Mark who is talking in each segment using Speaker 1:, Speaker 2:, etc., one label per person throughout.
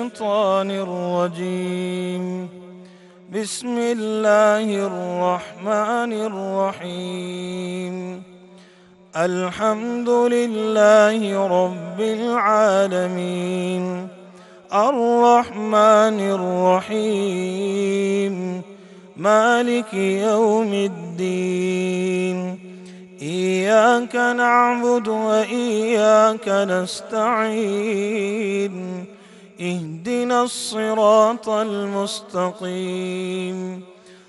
Speaker 1: الشيطان الرجيم بسم الله الرحمن الرحيم الحمد لله رب العالمين الرحمن الرحيم مالك يوم الدين إياك نعبد وإياك نستعين اهدنا الصراط المستقيم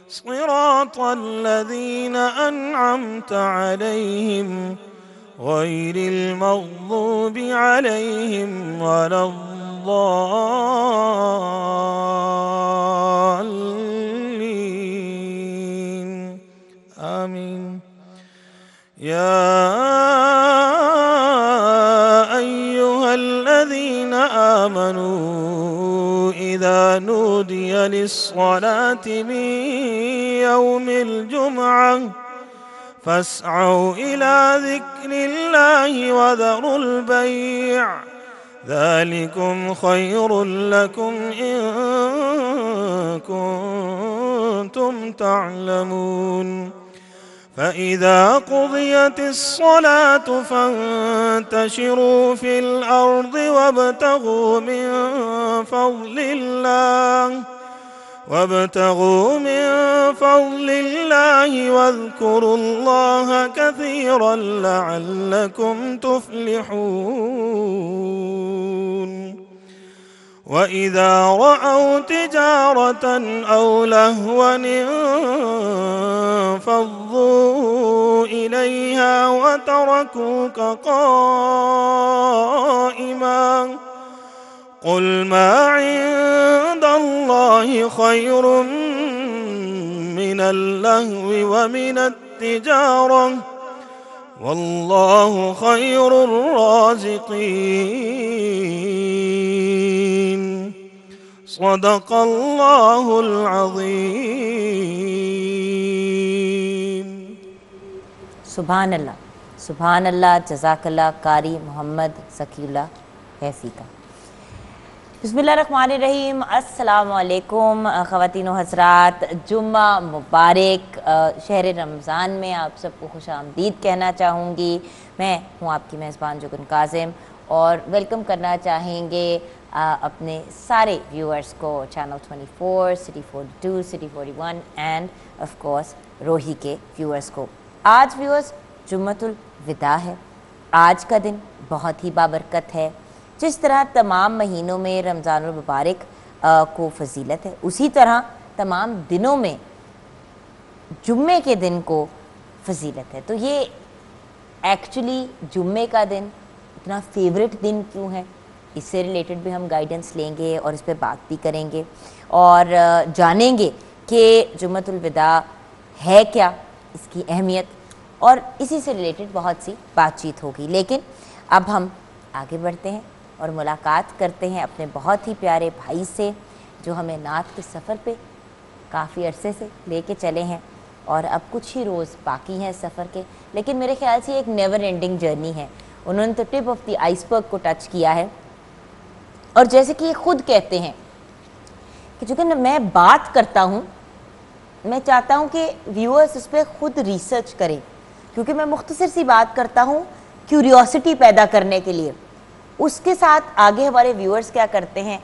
Speaker 1: صراط الذين أنعمت عليهم غير المغضوب عليهم ولا الضالين آمين. يا أيها الذين آمنوا إذا نودي للصلاة من يوم الجمعة فاسعوا إلى ذكر الله وذروا البيع ذلكم خير لكم إن كنتم تعلمون. فإذا قضيت الصلاة فانتشروا في الأرض وابتغوا من فضل الله واذكروا الله كثيرا لعلكم تفلحون. وإذا رأوا تجارة أو لهوا انفضوا إليها وتركوك قائما قل ما عند الله خير من اللهو ومن التجارة والله خير الرازقين. صدق الله العظيم.
Speaker 2: سبحان اللہ جزاک اللہ قاری محمد ذکی اللہ حیثی کا. بسم اللہ الرحمن الرحیم. السلام علیکم خواتین و حضرات، جمعہ مبارک. شہر رمضان میں آپ سب کو خوش آمدید کہنا چاہوں گی. میں ہوں آپ کی میزبان جگن کاظم اور ویلکم کرنا چاہیں گے اپنے سارے ویورز کو channel 24، city 42، city 41 and of course Rohi کے ویورز کو. آج ویورز جمعۃ الوداع ہے. آج کا دن بہت ہی بابرکت ہے. جس طرح تمام مہینوں میں رمضان المبارک کو فضیلت ہے، اسی طرح تمام دنوں میں جمعے کے دن کو فضیلت ہے. تو یہ ایکچولی جمعے کا دن اتنا فیوریٹ دن کیوں ہے، اس سے ریلیٹڈ بھی ہم گائیڈنس لیں گے اور اس پہ بات بھی کریں گے اور جانیں گے کہ جمعۃ الوداع ہے کیا، اس کی اہمیت، اور اسی سے ریلیٹڈ بہت سی بات چیت ہوگی. لیکن اب ہم آگے بڑھتے ہیں اور ملاقات کرتے ہیں اپنے بہت ہی پیارے بھائی سے جو ہمیں نعت کے سفر پہ کافی عرصے سے لے کے چلے ہیں اور اب کچھ ہی روز باقی ہیں سفر کے، لیکن میرے خیال سے ایک نیور اینڈنگ جرنی ہے. انہوں نے تو ٹپ آف دی آئس برگ کو ٹچ کیا ہے اور جیسے کہ یہ خود کہتے ہیں کہ چونکہ میں بات کرتا ہوں، میں چاہتا ہوں کہ ویورز اس پہ خود ریسرچ کریں، کیونکہ میں مختصر سی بات کرتا ہوں کیوریوسٹی پیدا کرنے کے لیے. اس کے ساتھ آگے ہمارے ویورز کیا کرتے ہیں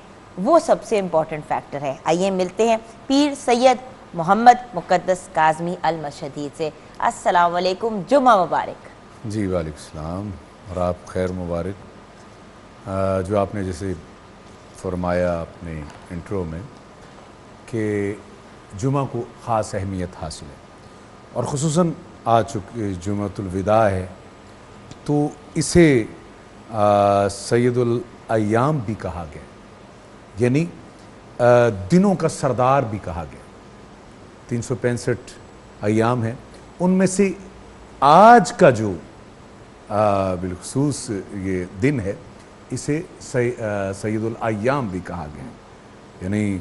Speaker 2: وہ سب سے امپورٹنٹ فیکٹر ہے. آئیے ملتے ہیں پیر سید محمد مقدس کاظمی المشہدی سے. السلام علیکم، جمعہ مبارک.
Speaker 3: جی وعلیکم السلام اور آپ خیر مبارک. جو آپ نے جیسے فرمایا اپنے انٹرو میں کہ جمعہ کو خاص اہمیت حاصل ہے اور خصوصاً آج چونکہ جمعۃ الوداع ہے تو اسے سید الایام بھی کہا گیا، یعنی دنوں کا سردار بھی کہا گیا. 365 ایام ہیں، ان میں سے آج کا جو بالخصوص یہ دن ہے اسے سید الایام بھی کہا گیا، یعنی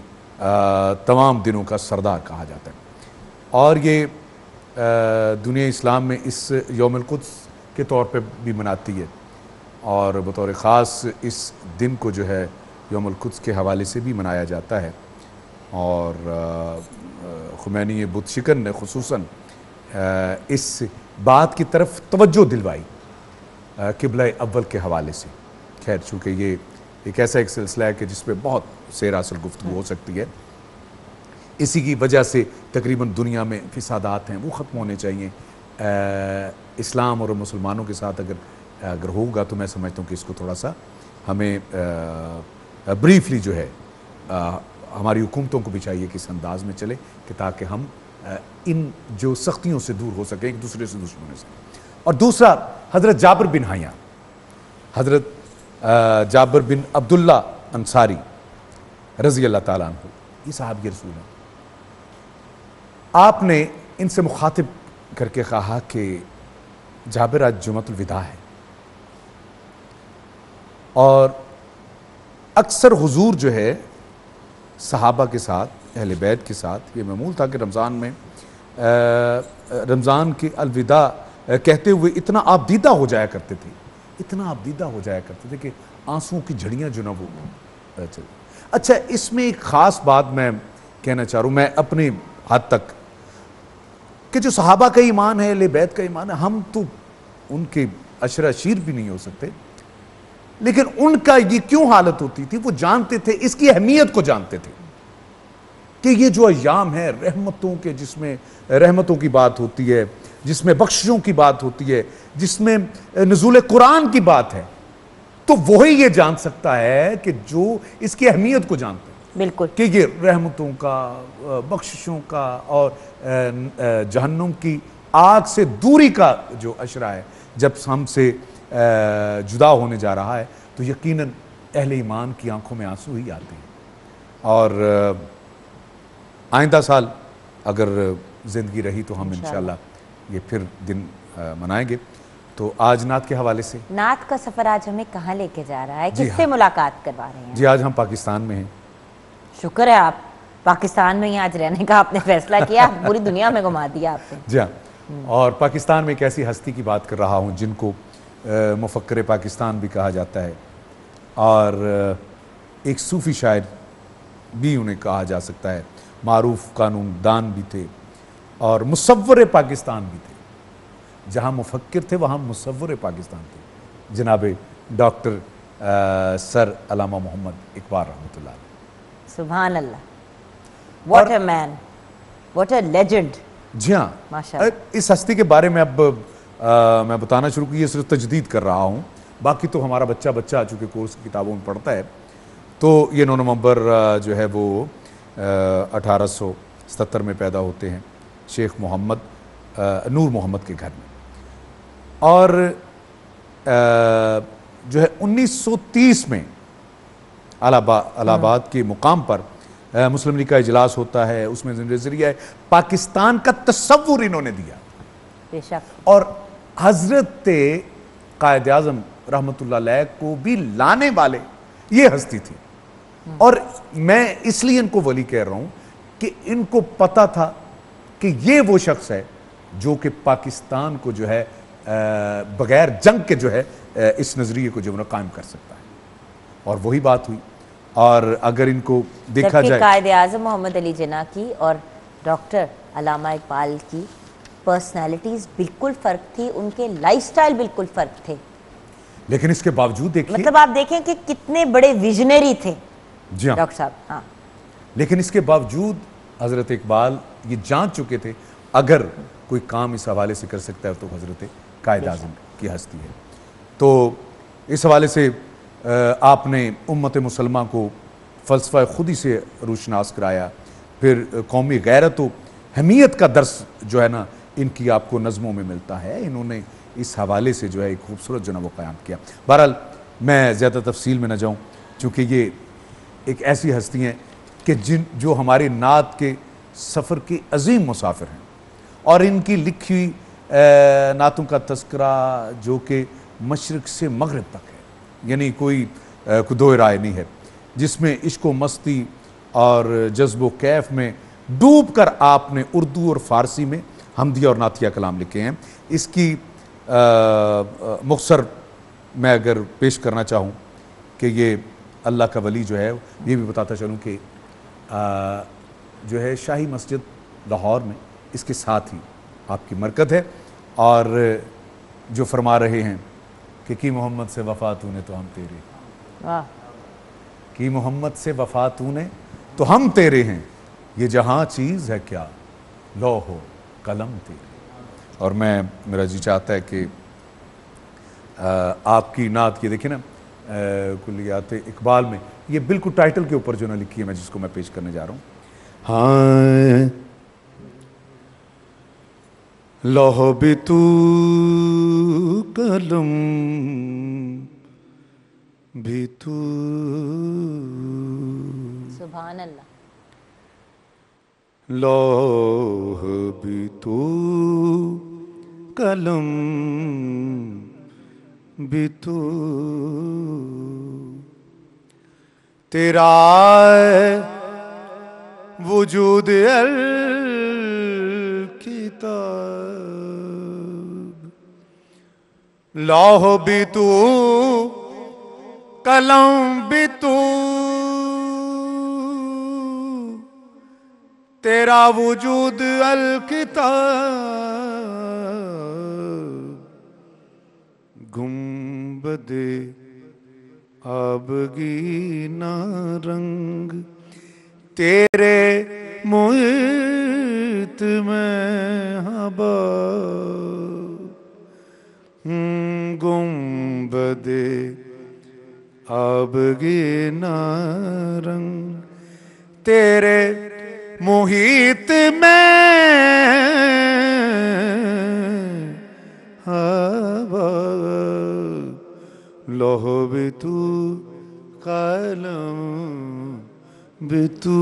Speaker 3: تمام دنوں کا سردار کہا جاتا ہے. اور یہ دنیا اسلام میں اس یوم القدس کے طور پہ بھی مناتی ہے اور بطور خاص اس دن کو جو ہے یوم القدس کے حوالے سے بھی منایا جاتا ہے، اور خمینی بت شکن نے خصوصاً اس بات کی طرف توجہ دلوائی قبلہ اول کے حوالے سے۔ خیر چونکہ یہ ایک ایسا ایک سلسلہ ہے کہ جس پہ بہت سیر اصل گفتگو ہو سکتی ہے، اسی کی وجہ سے تقریباً دنیا میں فسادات ہیں وہ ختم ہونے چاہیے۔ اسلام اور مسلمانوں کے ساتھ اگر ہوگا تو میں سمجھتا ہوں کہ اس کو تھوڑا سا ہمیں بریفلی جو ہے ہماری حکومتوں کو بھی چاہیے کہ اس انداز میں چلے کہ تاکہ ہم ان جو سختیوں سے دور ہو سکیں، ایک دوسرے سے دشمن ہو سکیں۔ اور دوسرا حضرت جابر بن حیان، حضرت جابر بن عبداللہ انصاری رضی اللہ تعالیٰ عنہ، یہ صحابی رسول ہیں۔ آپ نے ان سے مخاطب کر کے کہا کہ جابر آج جمعۃ الوداع ہے، اور اکثر حضور جو ہے صحابہ کے ساتھ، اہل بیت کے ساتھ، یہ معمول تھا کہ رمضان کے الوداع کہتے ہوئے اتنا آپ دیدہ ہو جایا کرتے تھے، اتنا آپ دیدہ ہو جایا کرتے تھے کہ آنسوں کی جھڑیاں جو نا وہ اچھا اس میں ایک خاص بات میں کہنا چاہ رہا ہوں، میں اپنی حد تک، کہ جو صحابہ کا ایمان ہے، اہل بیت کا ایمان ہے، ہم تو ان کے عشرہ عشیر بھی نہیں ہو سکتے، لیکن ان کا یہ کیوں حالت ہوتی تھی؟ وہ جانتے تھے، اس کی اہمیت کو جانتے تھے کہ یہ جو ایام ہے رحمتوں کے، جس میں رحمتوں کی بات ہوتی ہے، جس میں بخششوں کی بات ہوتی ہے، جس میں نزول قرآن کی بات ہے، تو وہی یہ جان سکتا ہے کہ جو اس کی اہمیت کو جانتے ہیں،
Speaker 2: بالکل،
Speaker 3: کہ یہ رحمتوں کا، بخششوں کا اور جہنم کی آگ سے دوری کا جو عشرہ ہے، جب ہم سے جدا ہونے جا رہا ہے، تو یقیناً اہل ایمان کی آنکھوں میں آنسو ہی آتے ہیں۔ اور آئندہ سال اگر زندگی رہی تو ہم انشاءاللہ یہ پھر دن منائیں گے۔ تو آج نعت کے حوالے سے،
Speaker 2: نعت کا سفر آج ہمیں کہاں لے کے جا رہا ہے؟ کس سے ملاقات کروا رہے ہیں؟
Speaker 3: جی آج ہم پاکستان میں ہیں۔
Speaker 2: شکر ہے آپ پاکستان میں ہی آج رہنے کا آپ نے فیصلہ کیا، پوری دنیا میں گھما دیا آپ نے۔
Speaker 3: جی ہاں، اور پاکستان میں ایک ایسی ہستی کی بات کر رہا ہوں جن کو مفکر پاکستان بھی کہا جاتا ہے، اور ایک صوفی شاعر بھی انہیں کہا جا سکتا ہے، معروف قانون دان بھی تھے اور مصور پاکستان بھی تھے۔ جہاں مفکر تھے وہاں مصور پاکستان تھے، جناب ڈاکٹر سر علامہ محمد اقبال رحمۃ اللہ علیہ۔
Speaker 2: سبحان اللہ، what a man, what a legend.
Speaker 3: جی ہاں،
Speaker 2: ماشاءاللہ۔
Speaker 3: اس ہستی کے بارے میں اب میں بتانا شروع کی، یہ صرف تجدید کر رہا ہوں، باقی تو ہمارا بچہ چونکہ کورس کی کتابوں میں پڑھتا ہے، تو یہ 9 نومبر جو ہے وہ 1877 میں پیدا ہوتے ہیں شیخ محمد نور محمد کے گھر میں، اور جو ہے 1930 میں الہ آباد کے مقام پر مسلم لیگ کا اجلاس ہوتا ہے، اس میں ذریعہ پاکستان کا تصور انہوں نے دیا،
Speaker 2: بے شک،
Speaker 3: اور حضرت قائد اعظم رحمۃ اللہ علیہ کو بھی لانے والے یہ ہستی تھی۔ اور میں اس لیے ان کو ولی کہہ رہا ہوں کہ ان کو پتا تھا کہ یہ وہ شخص ہے جو کہ پاکستان کو جو ہے بغیر جنگ کے جو ہے اس نظریے کو جو ہے قائم کر سکتا ہے، اور وہی بات ہوئی۔ اور اگر ان کو دیکھا جائے،
Speaker 2: قائد اعظم محمد علی جناح کی اور ڈاکٹر علامہ اقبال کی پرسنالٹیز بالکل فرق تھی، ان کے لائف سٹائل بالکل فرق تھے،
Speaker 3: لیکن اس کے باوجود دیکھیے،
Speaker 2: مطلب آپ دیکھیں کہ کتنے بڑے ویژنری تھے
Speaker 3: جی ہاں،
Speaker 2: ڈاکٹر صاحب۔ ہاں،
Speaker 3: لیکن اس کے باوجود حضرت اقبال یہ جان چکے تھے اگر کوئی کام اس حوالے سے کر سکتا ہے تو حضرت قائد اعظم کی ہستی ہے۔ تو اس حوالے سے آپ نے امت مسلمہ کو فلسفہ خودی سے روشناس کرایا، پھر قومی غیرت و حمیت کا درس جو ہے نا ان کی آپ کو نظموں میں ملتا ہے، انہوں نے اس حوالے سے جو ہے ایک خوبصورت جو ہے وہ قیام کیا۔ بہرحال میں زیادہ تفصیل میں نہ جاؤں، چونکہ یہ ایک ایسی ہستی ہیں کہ جو ہمارے نعت کے سفر کے عظیم مسافر ہیں، اور ان کی لکھی ہوئی نعتوں کا تذکرہ جو کہ مشرق سے مغرب تک ہے، یعنی کوئی دو رائے نہیں ہے، جس میں عشق و مستی اور جذب و کیف میں ڈوب کر آپ نے اردو اور فارسی میں حمدیہ اور نعتیہ کلام لکھے ہیں۔ اس کی مختصر میں اگر پیش کرنا چاہوں کہ یہ اللہ کا ولی جو ہے یہ بھی بتاتا چلوں کہ جو ہے شاہی مسجد لاہور میں اس کے ساتھ ہی آپ کی مرکز ہے، اور جو فرما رہے ہیں کہ کی محمد سے وفا تو نے تو ہم تیرے،
Speaker 2: واہ،
Speaker 3: کی محمد سے وفا تو نے تو ہم تیرے ہیں، یہ جہاں چیز ہے کیا لوح و قلم تیرے۔ اور میرا جی چاہتا ہے کہ آپ کی نعت یہ دیکھیں نا کلیات اقبال میں یہ بالکل ٹائٹل کے اوپر جو نہ لکھی ہے، میں جس کو میں پیش کرنے جا رہا ہوں۔ ہاں لوح بھی تو قلم بھی تو،
Speaker 2: سبحان اللہ،
Speaker 3: لوح بھی تو قلم بھی تو، تیرا وجود الکتاب، لوح بھی تو قلم بھی تو، تیرا وجود الکتاب، گنبد آبگی نارنگ، تیرے محیط میں ہوا، گنبد آبگی نارنگ، تیرے محیط میں ہوا، لوح بھی تو قلم بھی تو،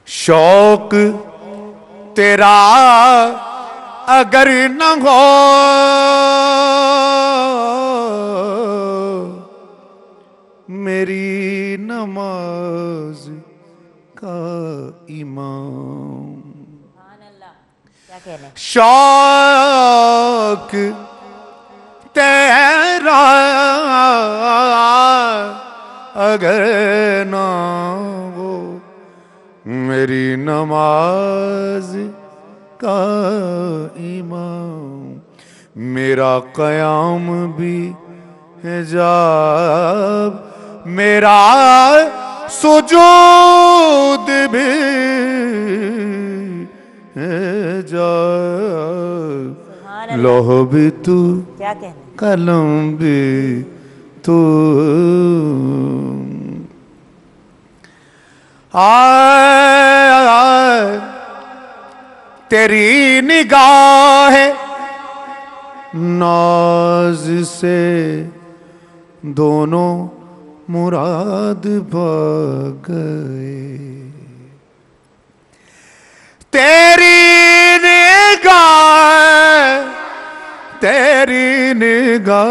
Speaker 3: شوق تیرا اگر نہ ہو میری نماز کا امام،
Speaker 2: سبحان اللہ، کیا کہنے،
Speaker 3: شوق تیرا اگر نہ ہو میری نماز کا امام، میرا قیام بھی حجاب، میرا سجود بھی حجاب، لوح بھی تو
Speaker 2: کیا کہنے،
Speaker 3: قلم بھی تو، آئے تیری نگاہ ناز سے دونوں مراد بھاگ گئے، تیری نگاہ، تیری نگاہ،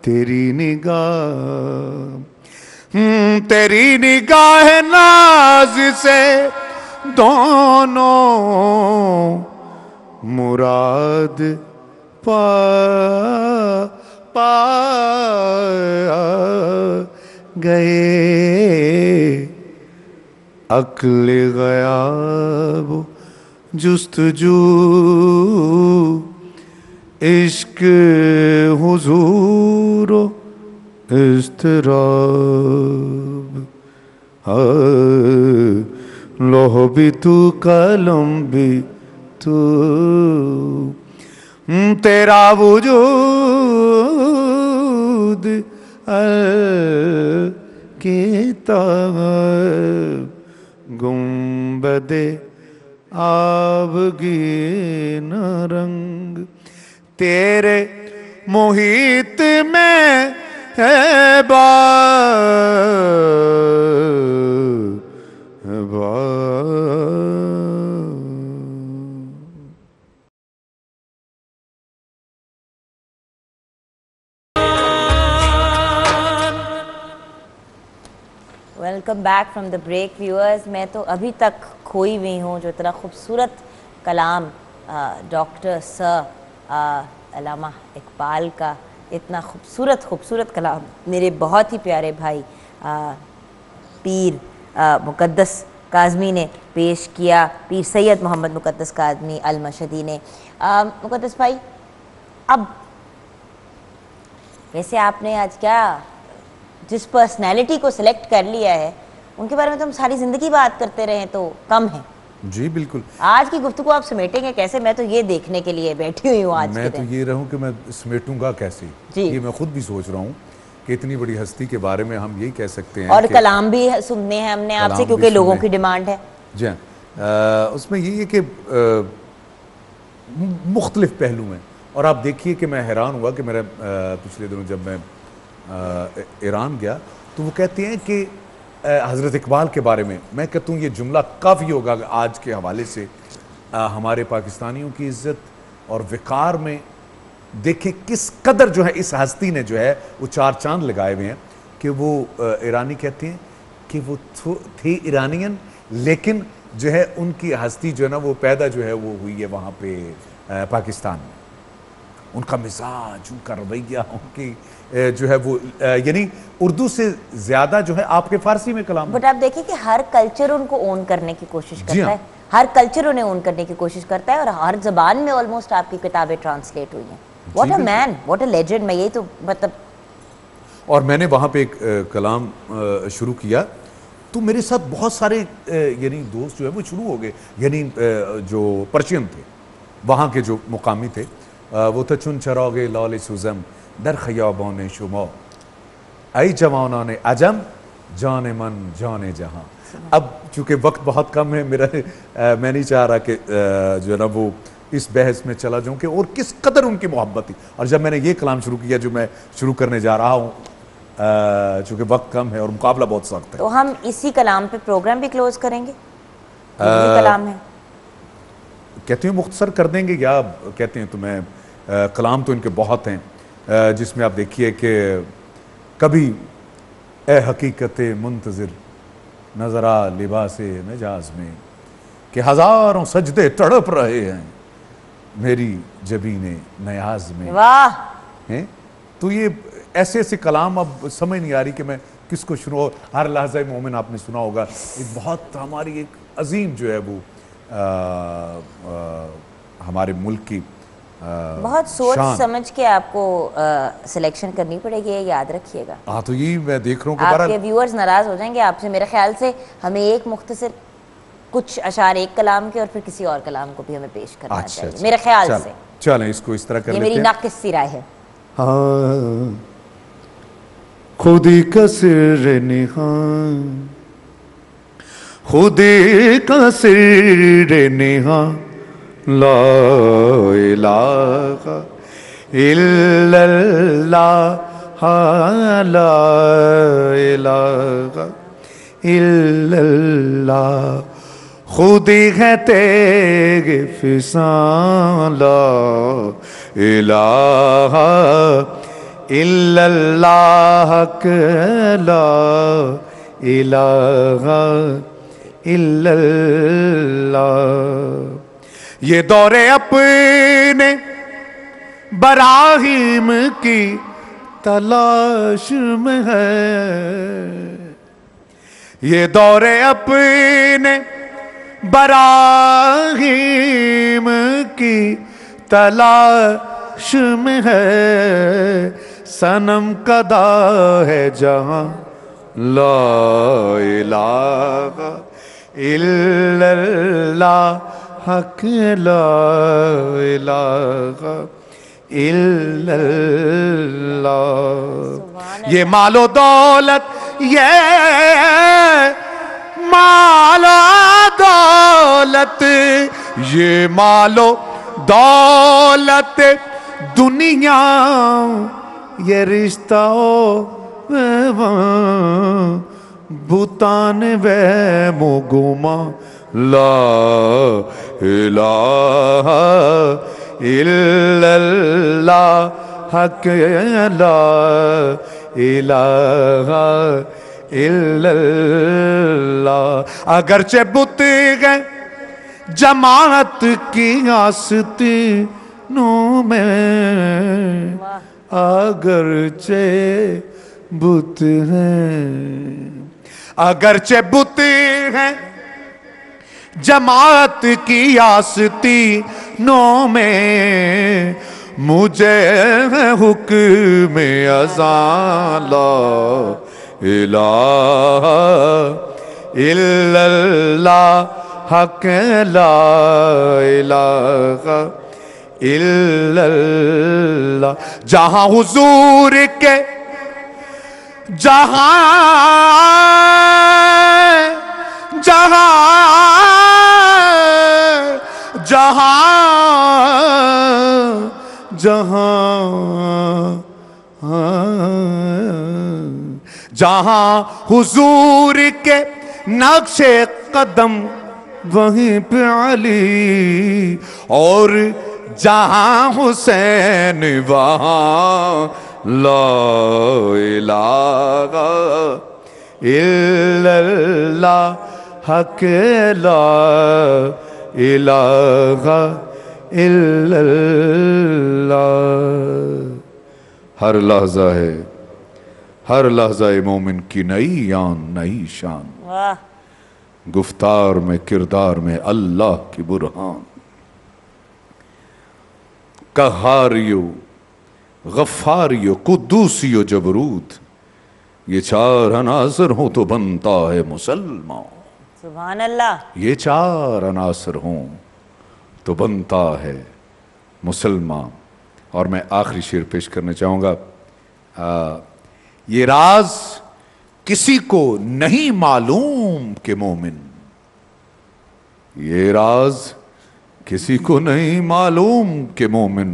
Speaker 3: تیری نگاہ، تیری نگاہ ناز سے دونوں مراد پا گئے، عقل غیاب جستجو عشق حضور و اضطراب، لوح بھی تو قلم بھی تو، تیرا وجود الکتاب، گنبد آبگی نارنگ، تیرے محیط میں ہے
Speaker 2: welcome back from the break viewers. میں تو ابھی تک کھوئی ہوئی ہوں جو اتنا خوبصورت کلام ڈاکٹر سر علامہ اقبال کا اتنا خوبصورت کلام میرے بہت ہی پیارے بھائی پیر مقدس کاظمی نے پیش کیا، پیر سید محمد مقدس کاظمی المشہدی نے۔ مقدس بھائی، اب ویسے آپ نے آج کیا جس پرسنالٹی کو سلیکٹ کر لیا ہے ان کے بارے میں تو ہم ساری زندگی بات کرتے رہے تو کم ہیں۔
Speaker 3: جی بالکل،
Speaker 2: آج کی گفتگو آپ سمیٹیں گے کیسے؟ میں تو یہ دیکھنے کے لیے بیٹھی ہوئی ہوں آج
Speaker 3: میں تو یہ رہوں کہ میں سمیٹوں گا کیسے، یہ میں خود بھی سوچ رہا ہوں کہ اتنی بڑی ہستی کے بارے میں ہم یہی کہہ سکتے ہیں،
Speaker 2: اور کلام بھی سننے ہیں ہم نے آپ سے کیونکہ لوگوں کی ڈیمانڈ ہے۔
Speaker 3: جی ہاں، اس میں یہ ہے کہ مختلف پہلو ہیں، اور آپ دیکھیے کہ میں حیران ہوا کہ میرا پچھلے دنوں جب میں ایران گیا تو وہ کہتے ہیں کہ حضرت اقبال کے بارے میں کہتا ہوں یہ جملہ کافی ہوگا آج کے حوالے سے، ہمارے پاکستانیوں کی عزت اور وقار میں دیکھیں کس قدر جو ہے اس ہستی نے جو ہے وہ چار چاند لگائے ہوئے ہیں، کہ وہ ایرانی کہتے ہیں کہ وہ تھے ایرانین لیکن جو ہے ان کی ہستی جو ہے نا وہ پیدا جو ہے وہ ہوئی ہے وہاں پہ پاکستان میں۔ ان کا مزاج، ان کا رویہ، ان کی جو ہے وہ یعنی اردو سے زیادہ جو ہے آپ کے فارسی میں کلام۔
Speaker 2: بٹ آپ دیکھیں کہ ہر کلچر ان کو اون کرنے کی کوشش کرتا ہے، ہر کلچر انہیں اون کرنے کی کوشش کرتا ہے، اور ہر زبان میں آلموسٹ آپ کی کتابیں ٹرانسلیٹ ہوئی ہیں۔ What a man, what a legend. میں یہی تو مطلب،
Speaker 3: اور میں نے وہاں پہ ایک کلام شروع کیا تو میرے ساتھ بہت سارے یعنی دوست جو ہے وہ شروع ہو گئے، یعنی جو پرشین تھے وہاں کے جو مقامی تھے، وہ تھا چن چراغ لال سوزم در خیابان شما ای جوانان عجم جان من جان جہاں۔ اب چونکہ وقت بہت کم ہے میرا، میں نہیں چاہ رہا کہ جو ہے نا وہ اس بحث میں چلا جاؤں کہ اور کس قدر ان کی محبت تھی، اور جب میں نے یہ کلام شروع کیا جو میں شروع کرنے جا رہا ہوں چونکہ وقت کم ہے اور مقابلہ بہت سخت ہے،
Speaker 2: تو ہم اسی کلام پہ پروگرام بھی کلوز کریں گے؟ یہ کلام ہے،
Speaker 3: کہتے ہیں مختصر کر دیں گے، یا کہتے ہیں تو میں کلام تو ان کے بہت ہیں، جس میں آپ دیکھیے کہ کبھی اے حقیقت منتظر نظر آ لباس مجاز میں کہ ہزاروں سجدے تڑپ رہے ہیں میری جبین نیاز میں۔
Speaker 2: واہ،
Speaker 3: تو یہ ایسے ایسے کلام اب سمجھ نہیں آ رہی کہ میں کس کو شروع، ہر لحظہ مومن آپ نے سنا ہوگا، ایک بہت ہماری ایک عظیم جو ہے وہ ہمارے ملک کی
Speaker 2: بہت سوچ سمجھ کے آپ کو سلیکشن کرنی پڑے گی، یاد رکھیے گا۔
Speaker 3: ہاں تو یہ میں دیکھ رہا ہوں کہ
Speaker 2: آپ کے ویورز ناراض ہو جائیں گے آپ سے، میرے خیال سے ہمیں ایک مختصر کچھ اشعار ایک کلام کے اور پھر کسی اور کلام کو بھی ہمیں پیش کرنا چاہیے میرے خیال سے۔
Speaker 3: چلیں اس کو اس طرح کر لیتے ہیں،
Speaker 2: یہ میری ناقص سی رائے ہے۔
Speaker 4: خودی کا سر نہاں، خودی کا سر نہاں، لا الہ الا اللہ، لا الہ الا اللہ، خودی ہے تیغ فسان، لا الہ الا اللہ، لا الہ الا اللہ۔ یہ دور اپنے براہیم کی تلاش میں ہے، یہ دور اپنے براہیم کی تلاش میں ہے، صنم کدا ہے جہاں، لا الہ الا اللہ، حق لا الہ الا اللہ۔ یہ مال و دولت، یہ مال و دولت، یہ مال و دولت دنیا، یہ رشتہ بھوتان و گما، لا الہ الا اللہ، حق لا الہ الا اللہ۔ اگرچہ بت گئے جماعت کی آستی، نوں میں اگرچہ بت ہیں، اگرچہ بت ہیں جماعت کی آستینوں میں، مجھے ہے حکم ازاں لا الہ الا اللہ، حق لا الہ الا اللہ، جہاں حضور کے جہاں جہاں جہاں جہاں جہاں حضور کے نقش قدم وہیں پہ علی، اور جہاں حسین وہاں لا الہ الا اللہ، حق لا الہ الا اللہ۔ ہر لحظہ ہے، ہر لحظہ مومن کی نئی آن نئی شان،
Speaker 2: واہ
Speaker 4: گفتار میں کردار میں اللہ کی برہان، قہاریو غفاریو قدوسیو جبروت، یہ چار عناصر ہوں تو بنتا ہے مسلمان،
Speaker 2: سبحان اللہ۔
Speaker 4: یہ چار عناصر ہوں تو بنتا ہے مسلمان۔ اور میں آخری شعر پیش کرنا چاہوں گا، یہ راز کسی کو نہیں معلوم کہ مومن، یہ راز کسی کو نہیں معلوم کہ مومن،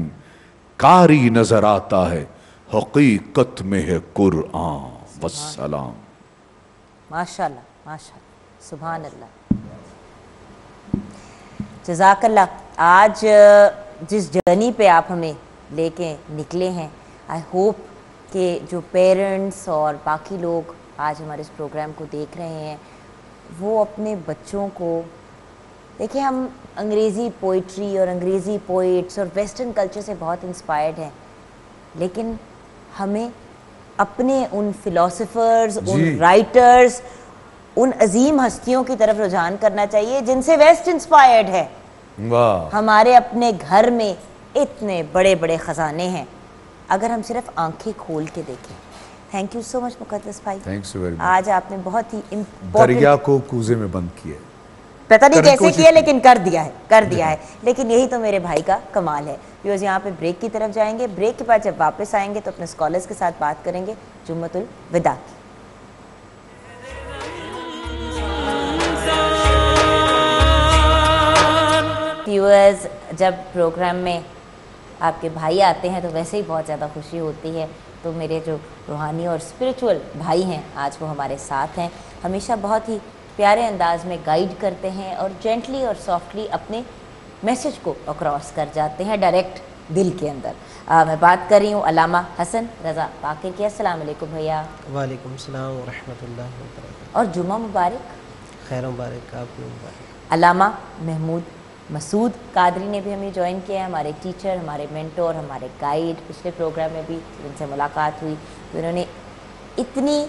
Speaker 4: قاری نظر آتا ہے حقیقت میں ہے قرآن، والسلام۔
Speaker 2: ماشاءاللہ ماشاءاللہ، سبحان اللہ، جزاک اللہ۔ آج جس جرنی پہ آپ ہمیں لے کے نکلے ہیں، آئی ہوپ کہ جو پیرنٹس اور باقی لوگ آج ہمارے اس پروگرام کو دیکھ رہے ہیں، وہ اپنے بچوں کو دیکھیں، ہم انگریزی پوئٹری اور انگریزی پوئٹس اور ویسٹرن کلچر سے بہت انسپائرڈ ہیں، لیکن ہمیں اپنے ان فلاسفرز، ان رائٹرز، ان عظیم ہستیوں کی طرف رجحان کرنا چاہیے جن سے ویسٹ انسپائرڈ ہے۔ ہمارے اپنے گھر میں اتنے بڑے بڑے خزانے ہیں اگر ہم صرف آنکھیں کھول کے دیکھیں۔ تھینک یو سو مچ مقدس بھائی، آج آپ نے بہت ہی
Speaker 3: دریا کو کوزے میں بند کیا،
Speaker 2: پتہ نہیں کیسے کیا لیکن کر دیا ہے، لیکن یہی تو میرے بھائی کا کمال ہے۔ ویورز یہاں پہ بریک کی طرف جائیں گے، بریک کے بعد جب واپس آئیں گے تو اپنے اسکالرز کے ساتھ بات کریں گے جمعۃ الوداع کی۔ ویورز، جب پروگرام میں آپ کے بھائی آتے ہیں تو ویسے ہی بہت زیادہ خوشی ہوتی ہے، تو میرے جو روحانی اور اسپریچول بھائی ہیں آج وہ ہمارے ساتھ ہیں، ہمیشہ بہت ہی پیارے انداز میں گائیڈ کرتے ہیں اور جینٹلی اور سافٹلی اپنے میسج کو اکراس کر جاتے ہیں ڈائریکٹ دل کے اندر۔ میں بات کر رہی ہوں علامہ حسن رضا باقر کی۔ السلام علیکم بھیا۔
Speaker 5: وعلیکم السلام ورحمۃ اللہ وبرکاتہ۔
Speaker 2: اور جمعہ مبارک۔
Speaker 5: خیر مبارک، آپ کو مبارک۔
Speaker 2: علامہ محمود مسعود قادری نے بھی ہمیں جوائن کیا ہے، ہمارے ٹیچر، ہمارے مینٹور، ہمارے گائیڈ۔ پچھلے پروگرام میں بھی ان سے ملاقات ہوئی تو انہوں نے اتنی،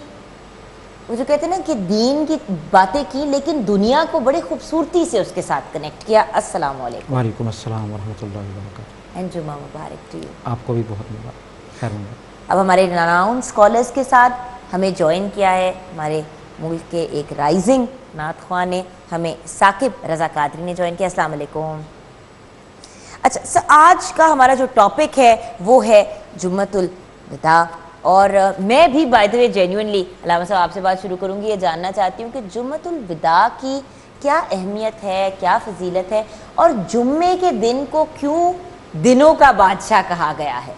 Speaker 2: وہ جو کہتے ہیں نا کہ دین کی باتیں کی لیکن دنیا کو بڑی خوبصورتی سے اس کے ساتھ کنیکٹ کیا۔ السلام علیکم۔
Speaker 5: وعلیکم السلام ورحمۃ اللہ وبرکاتہ۔
Speaker 2: اینڈ جمعہ مبارک ٹو یو۔
Speaker 5: آپ کو بھی بہت مبارک، خیر مبارک۔
Speaker 2: اب ہمارے رناؤنڈ اسکالرس کے ساتھ ہمیں جوائن کیا ہے ہمارے ملک کے ایک رائزنگ نعت خواں نے، ہمیں ثاقب رضا قادری نے جوائن کیا۔ السلام علیکم۔ اچھا، آج کا ہمارا جو ٹاپک ہے وہ ہے جمعۃ الوداع، اور میں بھی بائی دی وے جینوئنلی علامہ صاحب آپ سے بات شروع کروں گی، یہ جاننا چاہتی ہوں کہ جمعۃ الوداع کی کیا اہمیت ہے، کیا فضیلت ہے، اور جمعے کے دن کو کیوں دنوں کا بادشاہ کہا گیا ہے؟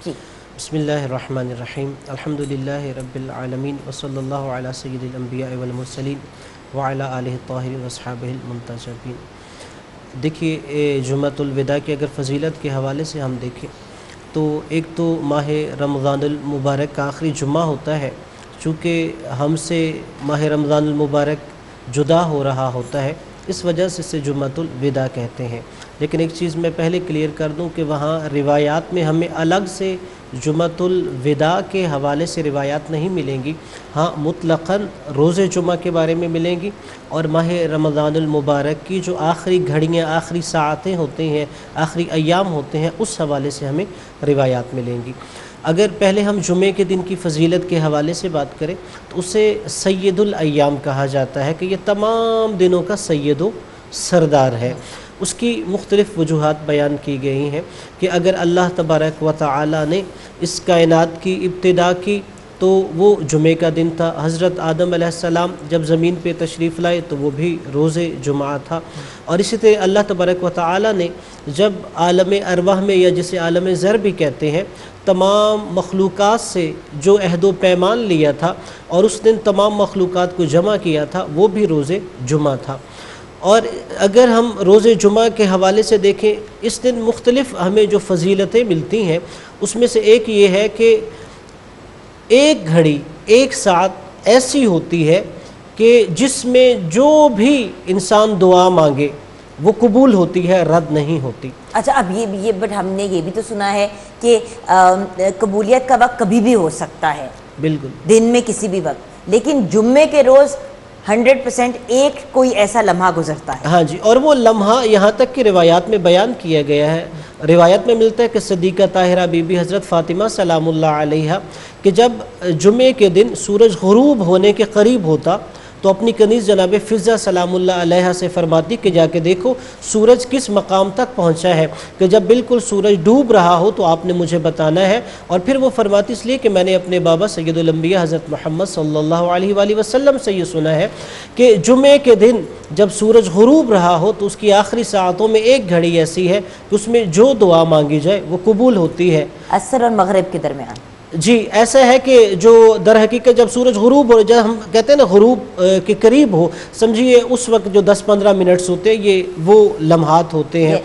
Speaker 2: جی
Speaker 5: بسم اللہ الرحمن الرحیم، الحمدللہ رب العالمین، وصلی اللہ علی سید الانبیاء والمرسلین وعلی آلہ الطاہرین واصحابہ المنتجبین۔ دیکھیے، جمعۃ الوداع کی اگر فضیلت کے حوالے سے ہم دیکھیں تو ایک تو ماہ رمضان المبارک کا آخری جمعہ ہوتا ہے، چونکہ ہم سے ماہ رمضان المبارک جدا ہو رہا ہوتا ہے، اس وجہ سے اسے جمعۃ الوداع کہتے ہیں۔ لیکن ایک چیز میں پہلے کلیئر کر دوں کہ وہاں روایات میں ہمیں الگ سے جمعۃ الوداع کے حوالے سے روایات نہیں ملیں گی، ہاں مطلقاً روز جمعہ کے بارے میں ملیں گی، اور ماہ رمضان المبارک کی جو آخری گھڑیاں، آخری ساعتیں ہوتے ہیں، آخری ایام ہوتے ہیں، اس حوالے سے ہمیں روایات ملیں گی۔ اگر پہلے ہم جمعے کے دن کی فضیلت کے حوالے سے بات کریں تو اسے سید الایام کہا جاتا ہے کہ یہ تمام دنوں کا سید و سردار ہے۔ اس کی مختلف وجوہات بیان کی گئی ہیں کہ اگر اللہ تبارک و تعالی نے اس کائنات کی ابتدا کی تو وہ جمعے کا دن تھا، حضرت آدم علیہ السلام جب زمین پہ تشریف لائے تو وہ بھی روز جمعہ تھا، اور اسی طرح اللہ تبارک و تعالی نے جب عالم ارواح میں، یا جسے عالم ذر بھی کہتے ہیں، تمام مخلوقات سے جو عہد و پیمان لیا تھا اور اس دن تمام مخلوقات کو جمع کیا تھا، وہ بھی روز جمعہ تھا۔ اور اگر ہم روز جمعہ کے حوالے سے دیکھیں، اس دن مختلف ہمیں جو فضیلتیں ملتی ہیں، اس میں سے ایک یہ ہے کہ ایک گھڑی، ایک ساعت ایسی ہوتی ہے کہ جس میں جو بھی انسان دعا مانگے وہ قبول ہوتی ہے، رد نہیں ہوتی۔
Speaker 2: اچھا، اب یہ بٹ ہم نے یہ بھی تو سنا ہے کہ قبولیت کا وقت کبھی بھی ہو سکتا ہے،
Speaker 5: بالکل،
Speaker 2: دن میں کسی بھی وقت، لیکن جمعے کے روز 100% ایک کوئی ایسا لمحہ گزرتا ہے۔
Speaker 5: ہاں جی، اور وہ لمحہ یہاں تک کہ روایات میں بیان کیا گیا ہے، روایت میں ملتا ہے کہ صدیقہ طاہرہ بی بی حضرت فاطمہ سلام اللہ علیہا کہ جب جمعے کے دن سورج غروب ہونے کے قریب ہوتا تو اپنی کنیز جناب فضہ سلام اللہ علیہا سے فرماتی کہ جا کے دیکھو سورج کس مقام تک پہنچا ہے، کہ جب بالکل سورج ڈوب رہا ہو تو آپ نے مجھے بتانا ہے۔ اور پھر وہ فرماتی اس لیے کہ میں نے اپنے بابا سید الانبیاء حضرت محمد صلی اللہ علیہ وآلہ وسلم سے یہ سنا ہے کہ جمعے کے دن جب سورج غروب رہا ہو تو اس کی آخری ساعتوں میں ایک گھڑی ایسی ہے کہ اس میں جو دعا مانگی جائے وہ قبول ہوتی ہے۔
Speaker 2: عصر اور مغرب کے درمیان
Speaker 5: جی ایسا ہے کہ جو در حقیقت جب سورج غروب ہو، جب ہم کہتے ہیں نا غروب کے قریب ہو، سمجھیے اس وقت جو 10-15 منٹس ہوتے ہیں یہ وہ لمحات ہوتے ہیں۔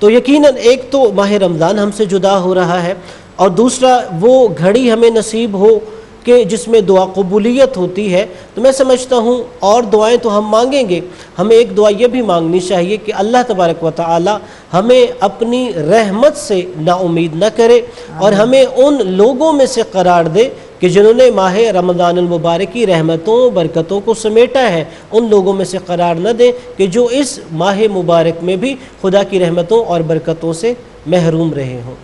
Speaker 5: تو یقیناً ایک تو ماہ رمضان ہم سے جدا ہو رہا ہے، اور دوسرا وہ گھڑی ہمیں نصیب ہو کہ جس میں دعا قبولیت ہوتی ہے۔ تو میں سمجھتا ہوں اور دعائیں تو ہم مانگیں گے، ہمیں ایک دعا یہ بھی مانگنی چاہیے کہ اللہ تبارک و تعالی ہمیں اپنی رحمت سے نا امید نہ کرے، اور ہمیں ان لوگوں میں سے قرار دے کہ جنہوں نے ماہ رمضان المبارک کی رحمتوں برکتوں کو سمیٹا ہے، ان لوگوں میں سے قرار نہ دے کہ جو اس ماہ مبارک میں بھی خدا کی رحمتوں اور برکتوں سے محروم رہے ہوں۔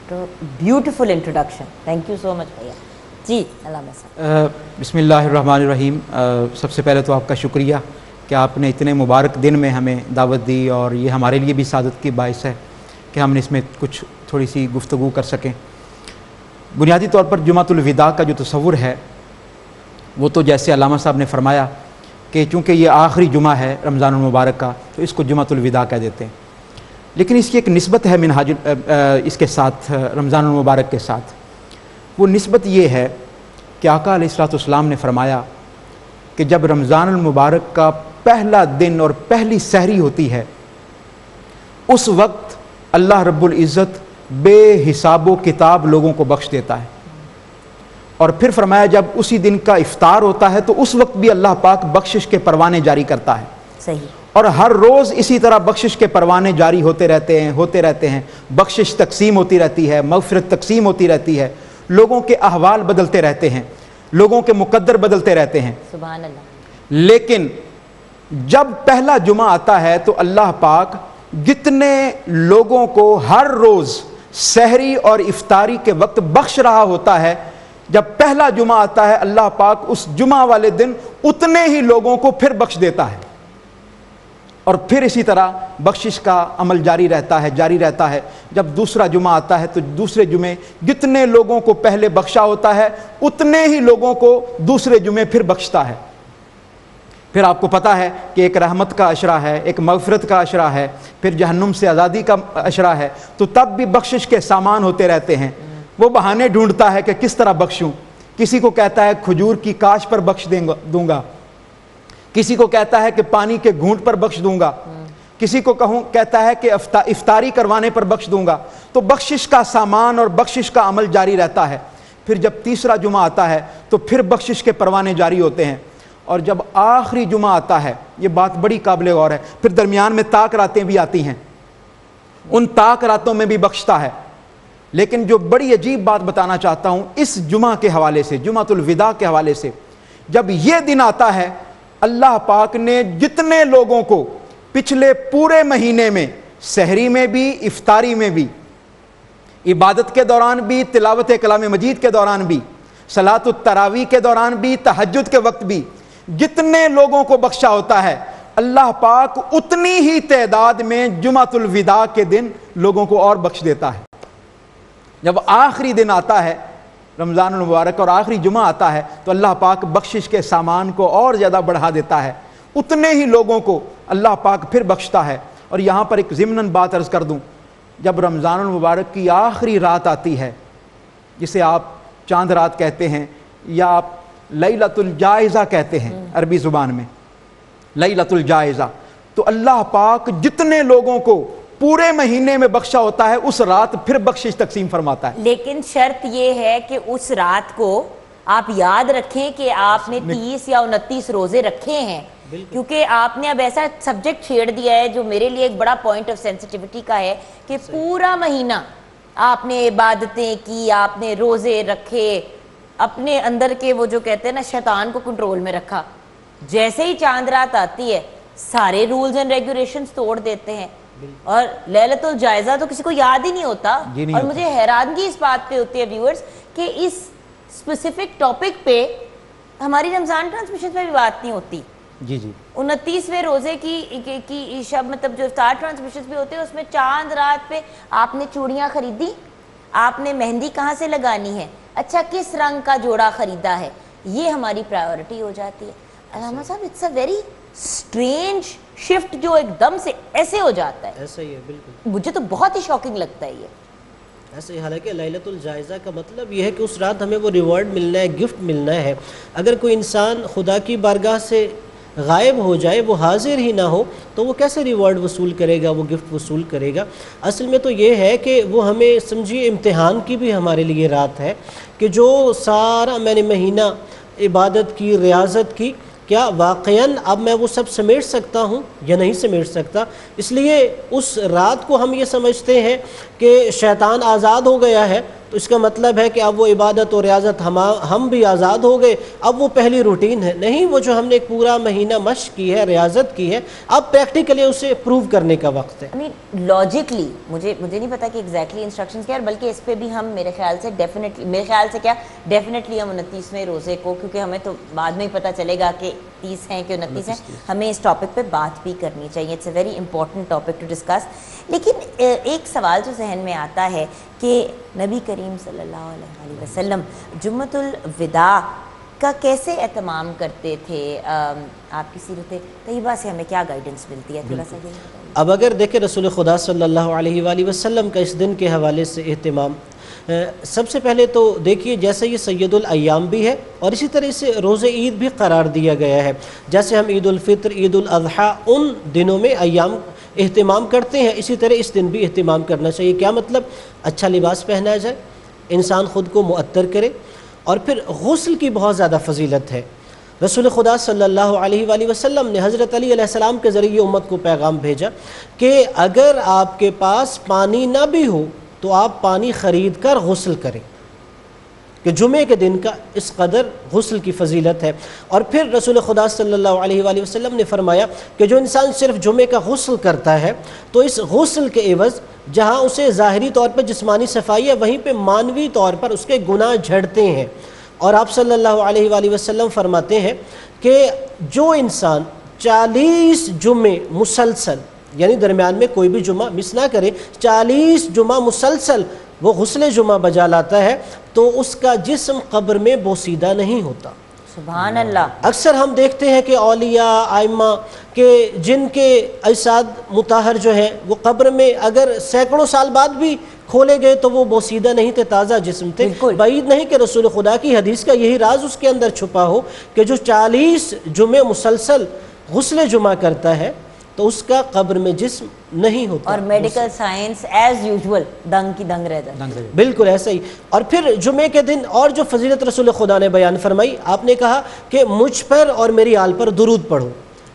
Speaker 2: تو beautiful introduction, thank you so much بھیا جی۔ علامہ صاحب،
Speaker 6: بسم اللہ الرحمن الرحیم۔ سب سے پہلے تو آپ کا شکریہ کہ آپ نے اتنے مبارک دن میں ہمیں دعوت دی، اور یہ ہمارے لیے بھی سعادت کی باعث ہے کہ ہم نے اس میں کچھ تھوڑی سی گفتگو کر سکیں۔ بنیادی طور پر جمعۃ الوداع کا جو تصور ہے وہ تو جیسے علامہ صاحب نے فرمایا کہ چونکہ یہ آخری جمعہ ہے رمضان المبارک کا تو اس کو جمعۃ الوداع کہہ دیتے ہیں، لیکن اس کی ایک نسبت ہے منہاج اس کے ساتھ، رمضان المبارک کے ساتھ۔ وہ نسبت یہ ہے کہ آقا علیہ الصلوۃ والسلام نے فرمایا کہ جب رمضان المبارک کا پہلا دن اور پہلی سحری ہوتی ہے اس وقت اللہ رب العزت بے حساب و کتاب لوگوں کو بخش دیتا ہے، اور پھر فرمایا جب اسی دن کا افطار ہوتا ہے تو اس وقت بھی اللہ پاک بخشش کے پروانے جاری کرتا ہے۔
Speaker 2: صحیح،
Speaker 6: اور ہر روز اسی طرح بخشش کے پروانے جاری ہوتے رہتے ہیں، بخشش تقسیم ہوتی رہتی ہے، مغفرت تقسیم ہوتی رہتی ہے، لوگوں کے احوال بدلتے رہتے ہیں، لوگوں کے مقدر بدلتے رہتے ہیں۔
Speaker 2: سبحان اللہ۔
Speaker 6: لیکن جب پہلا جمعہ آتا ہے تو اللہ پاک جتنے لوگوں کو ہر روز سحری اور افطاری کے وقت بخش رہا ہوتا ہے، جب پہلا جمعہ آتا ہے اللہ پاک اس جمعہ والے دن اتنے ہی لوگوں کو پھر بخش دیتا ہے، اور پھر اسی طرح بخشش کا عمل جاری رہتا ہے۔ جب دوسرا جمعہ آتا ہے تو دوسرے جمعے جتنے لوگوں کو پہلے بخشا ہوتا ہے اتنے ہی لوگوں کو دوسرے جمعے پھر بخشتا ہے۔ پھر آپ کو پتہ ہے کہ ایک رحمت کا عشرہ ہے، ایک مغفرت کا عشرہ ہے، پھر جہنم سے آزادی کا عشرہ ہے، تو تب بھی بخشش کے سامان ہوتے رہتے ہیں۔ وہ بہانے ڈھونڈتا ہے کہ کس طرح بخشوں، کسی کو کہتا ہے کھجور کی کاش پر بخش دوں گا، کسی کو کہتا ہے کہ پانی کے گھونٹ پر بخش دوں گا، کسی کو کہتا ہے کہ افطاری کروانے پر بخش دوں گا۔ تو بخشش کا سامان اور بخشش کا عمل جاری رہتا ہے۔ پھر جب تیسرا جمعہ آتا ہے تو پھر بخشش کے پروانے جاری ہوتے ہیں، اور جب آخری جمعہ آتا ہے، یہ بات بڑی قابل غور ہے، پھر درمیان میں طاق راتیں بھی آتی ہیں، ان طاق راتوں میں بھی بخشتا ہے۔ لیکن جو بڑی عجیب بات بتانا چاہتا ہوں اس جمعہ کے حوالے سے، جمعۃ الوداع کے حوالے سے، جب یہ دن آتا ہے اللہ پاک نے جتنے لوگوں کو پچھلے پورے مہینے میں، سحری میں بھی، افطاری میں بھی، عبادت کے دوران بھی، تلاوت کلام مجید کے دوران بھی، صلاۃ التراویح کے دوران بھی، تہجد کے وقت بھی، جتنے لوگوں کو بخشا ہوتا ہے، اللہ پاک اتنی ہی تعداد میں جمعۃ الوداع کے دن لوگوں کو اور بخش دیتا ہے۔ جب آخری دن آتا ہے رمضان المبارک اور آخری جمعہ آتا ہے تو اللہ پاک بخشش کے سامان کو اور زیادہ بڑھا دیتا ہے، اتنے ہی لوگوں کو اللہ پاک پھر بخشتا ہے۔ اور یہاں پر ایک ضمناً بات عرض کر دوں، جب رمضان المبارک کی آخری رات آتی ہے، جسے آپ چاند رات کہتے ہیں یا آپ لیلۃ الجائزہ کہتے ہیں عربی زبان میں، لیلۃ الجائزہ، تو اللہ پاک جتنے لوگوں کو پورے مہینے میں بخشا ہوتا ہے اس رات پھر بخشش تقسیم فرماتا ہے۔
Speaker 2: لیکن شرط یہ ہے کہ اس رات کو آپ یاد رکھیں کہ آپ نے 30 یا 29 روزے رکھے ہیں، کیونکہ آپ نے اب ایسا سبجیکٹ چھیڑ دیا ہے جو میرے لیے ایک بڑا پوائنٹ آف سینسٹیوٹی کا ہے کہ پورا مہینہ آپ نے عبادتیں کی، آپ نے روزے رکھے، اپنے اندر کے وہ جو کہتے ہیں نا شیطان کو کنٹرول میں رکھا، جیسے ہی چاند رات آتی ہے سارے رولز اینڈ ریگولیشنز توڑ دیتے ہیں، اور لیلۃ الجائزہ تو کسی کو یاد ہی نہیں ہوتا۔ اور مجھے حیرانگی اس بات پہ ہوتی ہے ویورز کہ اس اسپیسیفک ٹاپک پہ ہماری رمضان ٹرانسمیشن پہ بھی بات نہیں ہوتی۔
Speaker 6: جی جی
Speaker 2: 29ویں روزے کی شب مطلب جو افطار ٹرانسمیشن بھی ہوتے ہیں اس میں چاند رات پہ آپ نے چوڑیاں خریدی، آپ نے مہندی کہاں سے لگانی ہے، اچھا کس رنگ کا جوڑا خریدا ہے، یہ ہماری پرائیورٹی ہو جاتی ہے۔ علامہ صاحب it's a very strange shift جو ایک دم سے ایسے ہو جاتا ہے،
Speaker 5: ایسا ہی ہے بالکل،
Speaker 2: مجھے تو بہت ہی شاکنگ لگتا ہے یہ۔
Speaker 5: ایسے ہی، حالانکہ لیلۃ الجائزہ کا مطلب یہ ہے کہ اس رات ہمیں وہ ریوارڈ ملنا ہے، گفٹ ملنا ہے۔ اگر کوئی انسان خدا کی بارگاہ سے غائب ہو جائے، وہ حاضر ہی نہ ہو، تو وہ کیسے ریوارڈ وصول کرے گا، وہ گفٹ وصول کرے گا؟ اصل میں تو یہ ہے کہ وہ ہمیں سمجھیے امتحان کی بھی ہمارے لیے رات ہے کہ جو سارا میں نے مہینہ عبادت کی، ریاضت کی، کیا واقعاً اب میں وہ سب سمیٹ سکتا ہوں یا نہیں سمیٹ سکتا؟ اس لیے اس رات کو ہم یہ سمجھتے ہیں کہ شیطان آزاد ہو گیا ہے، تو اس کا مطلب ہے کہ اب وہ عبادت اور ریاضت ہم بھی آزاد ہو گئے، اب وہ پہلی روٹین ہے۔ نہیں، وہ جو ہم نے ایک پورا مہینہ مشق کی ہے، ریاضت کی ہے، اب پریکٹیکلی اسے پروو کرنے کا وقت ہے۔
Speaker 2: لاجکلی مجھے نہیں پتا کہ ایگزیکٹلی انسٹرکشنز کیا ہے، بلکہ اس پہ بھی ہم میرے خیال سے ڈیفینیٹلی ہم 29ویں روزے کو، کیونکہ ہمیں تو بعد میں ہی پتہ چلے گا کہ 30 ہیں کہ 29 ہیں، ہمیں اس ٹاپک پہ بات بھی کرنی چاہیے۔ It's a very important topic to discuss. لیکن ایک سوال جو ذہن میں آتا ہے کہ نبی کریم صلی اللہ علیہ وسلم جمعۃ الوداع کا کیسے اہتمام کرتے تھے؟ آپ کی سیرت طیبہ سے ہمیں کیا گائیڈنس ملتی ہے؟ تھوڑا سا یہ بتائیے۔
Speaker 5: اب اگر دیکھیں رسول خدا صلی اللہ علیہ وآلہ وسلم کا اس دن کے حوالے سے اہتمام، سب سے پہلے تو دیکھیے جیسے یہ سید الایام بھی ہے اور اسی طرح اسے روز عید بھی قرار دیا گیا ہے۔ جیسے ہم عید الفطر، عید الاضحیٰ ان دنوں میں ایام اہتمام کرتے ہیں، اسی طرح اس دن بھی اہتمام کرنا چاہیے۔ کیا مطلب؟ اچھا لباس پہنا جائے، انسان خود کو معطر کرے، اور پھر غسل کی بہت زیادہ فضیلت ہے۔ رسول خدا صلی اللہ علیہ وآلہ وسلم نے حضرت علی علیہ السلام کے ذریعے امت کو پیغام بھیجا کہ اگر آپ کے پاس پانی نہ بھی ہو تو آپ پانی خرید کر غسل کریں، کہ جمعے کے دن کا اس قدر غسل کی فضیلت ہے۔ اور پھر رسول خدا صلی اللہ علیہ وآلہ وسلم نے فرمایا کہ جو انسان صرف جمعے کا غسل کرتا ہے تو اس غسل کے عوض جہاں اسے ظاہری طور پر جسمانی صفائی ہے، وہیں پہ معنوی طور پر اس کے گناہ جھڑتے ہیں۔ اور آپ صلی اللہ علیہ وآلہ وسلم فرماتے ہیں کہ جو انسان 40 جمعے مسلسل، یعنی درمیان میں کوئی بھی جمعہ مس نہ کرے، 40 جمعہ مسلسل وہ غسل جمعہ بجا لاتا ہے تو اس کا جسم قبر میں بوسیدہ نہیں ہوتا۔
Speaker 2: سبحان اللہ۔
Speaker 5: اکثر ہم دیکھتے ہیں کہ اولیاء، ائمہ کہ جن کے اجساد مطہر جو ہیں وہ قبر میں اگر سینکڑوں سال بعد بھی کھولے گئے تو وہ بوسیدہ نہیں تھے، تازہ جسم تھے۔ بعید نہیں کہ رسول خدا کی حدیث کا یہی راز اس کے اندر چھپا ہو کہ جو 40 جمعے مسلسل غسل جمعہ کرتا ہے تو تو اس کا قبر میں جسم نہیں ہوتا.
Speaker 2: اور میڈیکل سائنس ایز یوزول دنگ کی دنگ رہ جاتا.
Speaker 5: بالکل ایسا ہی. اور پھر جمعے کے دن اور جو فضیلت رسول خدا نے بیان فرمائی، آپ نے کہا کہ مجھ پر اور میری آل پر درود پڑھو،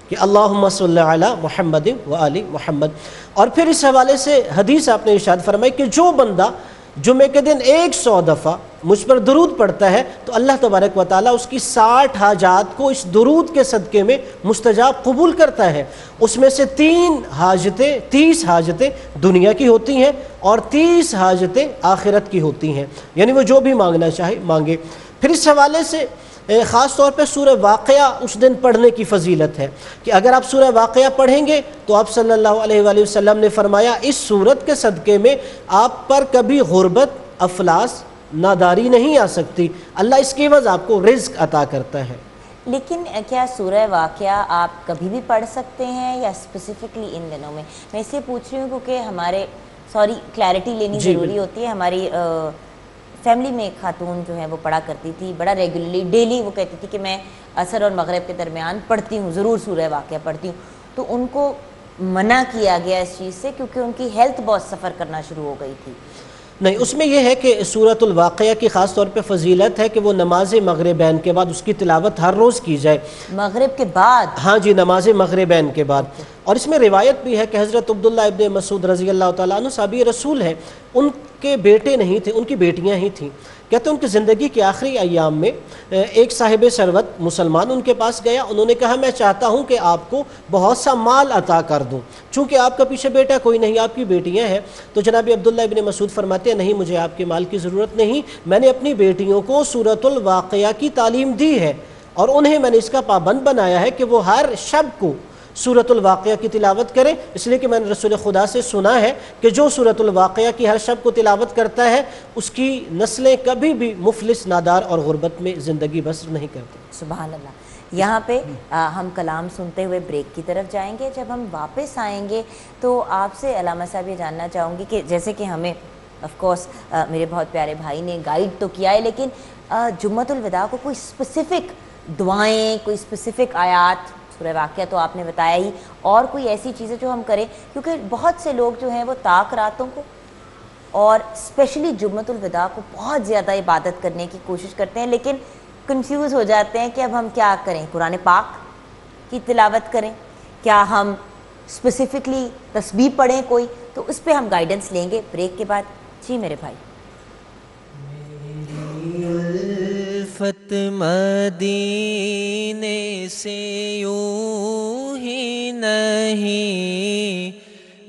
Speaker 5: کہ اللہم صلی علی محمد و آل محمد. اور پھر اس حوالے سے حدیث آپ نے ارشاد فرمائی کہ جو بندہ جمعے کے دن 100 دفعہ مجھ پر درود پڑھتا ہے تو اللہ تبارک و تعالیٰ اس کی 60 حاجات کو اس درود کے صدقے میں مستجاب قبول کرتا ہے. اس میں سے 30 حاجتیں دنیا کی ہوتی ہیں اور 30 حاجتیں آخرت کی ہوتی ہیں، یعنی وہ جو بھی مانگنا چاہے مانگے. پھر اس حوالے سے خاص طور پہ سورہ واقعہ اس دن پڑھنے کی فضیلت ہے کہ اگر آپ سورہ واقعہ پڑھیں گے تو آپ صلی اللہ علیہ وآلہ وسلم نے فرمایا اس سورت کے صدقے میں آپ پر کبھی غربت، افلاس، ناداری نہیں آ سکتی. اللہ اس کے عوض آپ کو رزق عطا کرتا ہے.
Speaker 2: لیکن کیا سورہ واقعہ آپ کبھی بھی پڑھ سکتے ہیں یا اسپیسیفکلی ان دنوں میں؟ میں اس لیے پوچھ رہی ہوں کیونکہ ہمارے کلیئرٹی لینی ضروری ہوتی ہے. ہماری فیملی میں ایک خاتون جو ہے وہ پڑھا کرتی تھی بڑا ریگولرلی، ڈیلی وہ کہتی تھی کہ میں عصر اور مغرب کے درمیان پڑھتی ہوں، ضرور سورہ واقعہ پڑھتی ہوں. تو ان کو منع کیا گیا اس چیز سے کیونکہ ان کی ہیلتھ بہت سفر کرنا شروع ہو گئی تھی.
Speaker 5: نہیں، اس میں یہ ہے کہ سورۃ الواقعہ کی خاص طور پہ فضیلت ہے کہ وہ نماز مغربین کے بعد اس کی تلاوت ہر روز کی جائے.
Speaker 2: مغرب کے بعد؟
Speaker 5: ہاں جی، نماز مغربین کے بعد. اور اس میں روایت بھی ہے کہ حضرت عبداللہ ابن مسعود رضی اللہ تعالیٰ عنہ صحابی رسول ہیں، ان کے بیٹے نہیں تھے، ان کی بیٹیاں ہی تھیں. کہتے ہیں ان کی زندگی کے آخری ایام میں ایک صاحب ثروت مسلمان ان کے پاس گیا. انہوں نے کہا میں چاہتا ہوں کہ آپ کو بہت سا مال عطا کر دوں، چونکہ آپ کا پیچھے بیٹا کوئی نہیں، آپ کی بیٹیاں ہیں. تو جناب عبداللہ ابن مسعود فرماتے ہیں نہیں، مجھے آپ کے مال کی ضرورت نہیں، میں نے اپنی بیٹیوں کو سورۃ الواقعہ کی تعلیم دی ہے اور انہیں میں نے اس کا پابند بنایا ہے کہ وہ ہر شب کو سورۃ الواقعہ کی تلاوت کریں، اس لیے کہ میں نے رسول خدا سے سنا ہے کہ جو سورۃ الواقعہ کی ہر شب کو تلاوت کرتا ہے اس کی نسلیں کبھی بھی مفلس، نادار اور غربت میں زندگی بسر نہیں کرتی.
Speaker 2: سبحان اللہ. یہاں پہ ہم کلام سنتے ہوئے بریک کی طرف جائیں گے. جب ہم واپس آئیں گے تو آپ سے علامہ صاحب یہ جاننا چاہوں گی کہ جیسے کہ ہمیں آف کورس میرے بہت پیارے بھائی نے گائیڈ تو کیا ہے، لیکن جمعۃ الوداع کو کوئی اسپیسیفک دعائیں، کوئی اسپیسیفک آیات، سورہ واقعہ تو آپ نے بتایا ہی، اور کوئی ایسی چیزیں جو ہم کریں؟ کیونکہ بہت سے لوگ جو ہیں وہ طاق راتوں کو اور اسپیشلی جمعۃ الوداع کو بہت زیادہ عبادت کرنے کی کوشش کرتے ہیں، لیکن کنفیوز ہو جاتے ہیں کہ اب ہم کیا کریں. قرآن پاک کی تلاوت کریں، کیا ہم اسپیسیفکلی تسبیح پڑھیں کوئی؟ تو اس پہ ہم گائیڈنس لیں گے بریک کے بعد. جی میرے بھائی.
Speaker 1: الفت مدینے سے یوں ہی نہیں،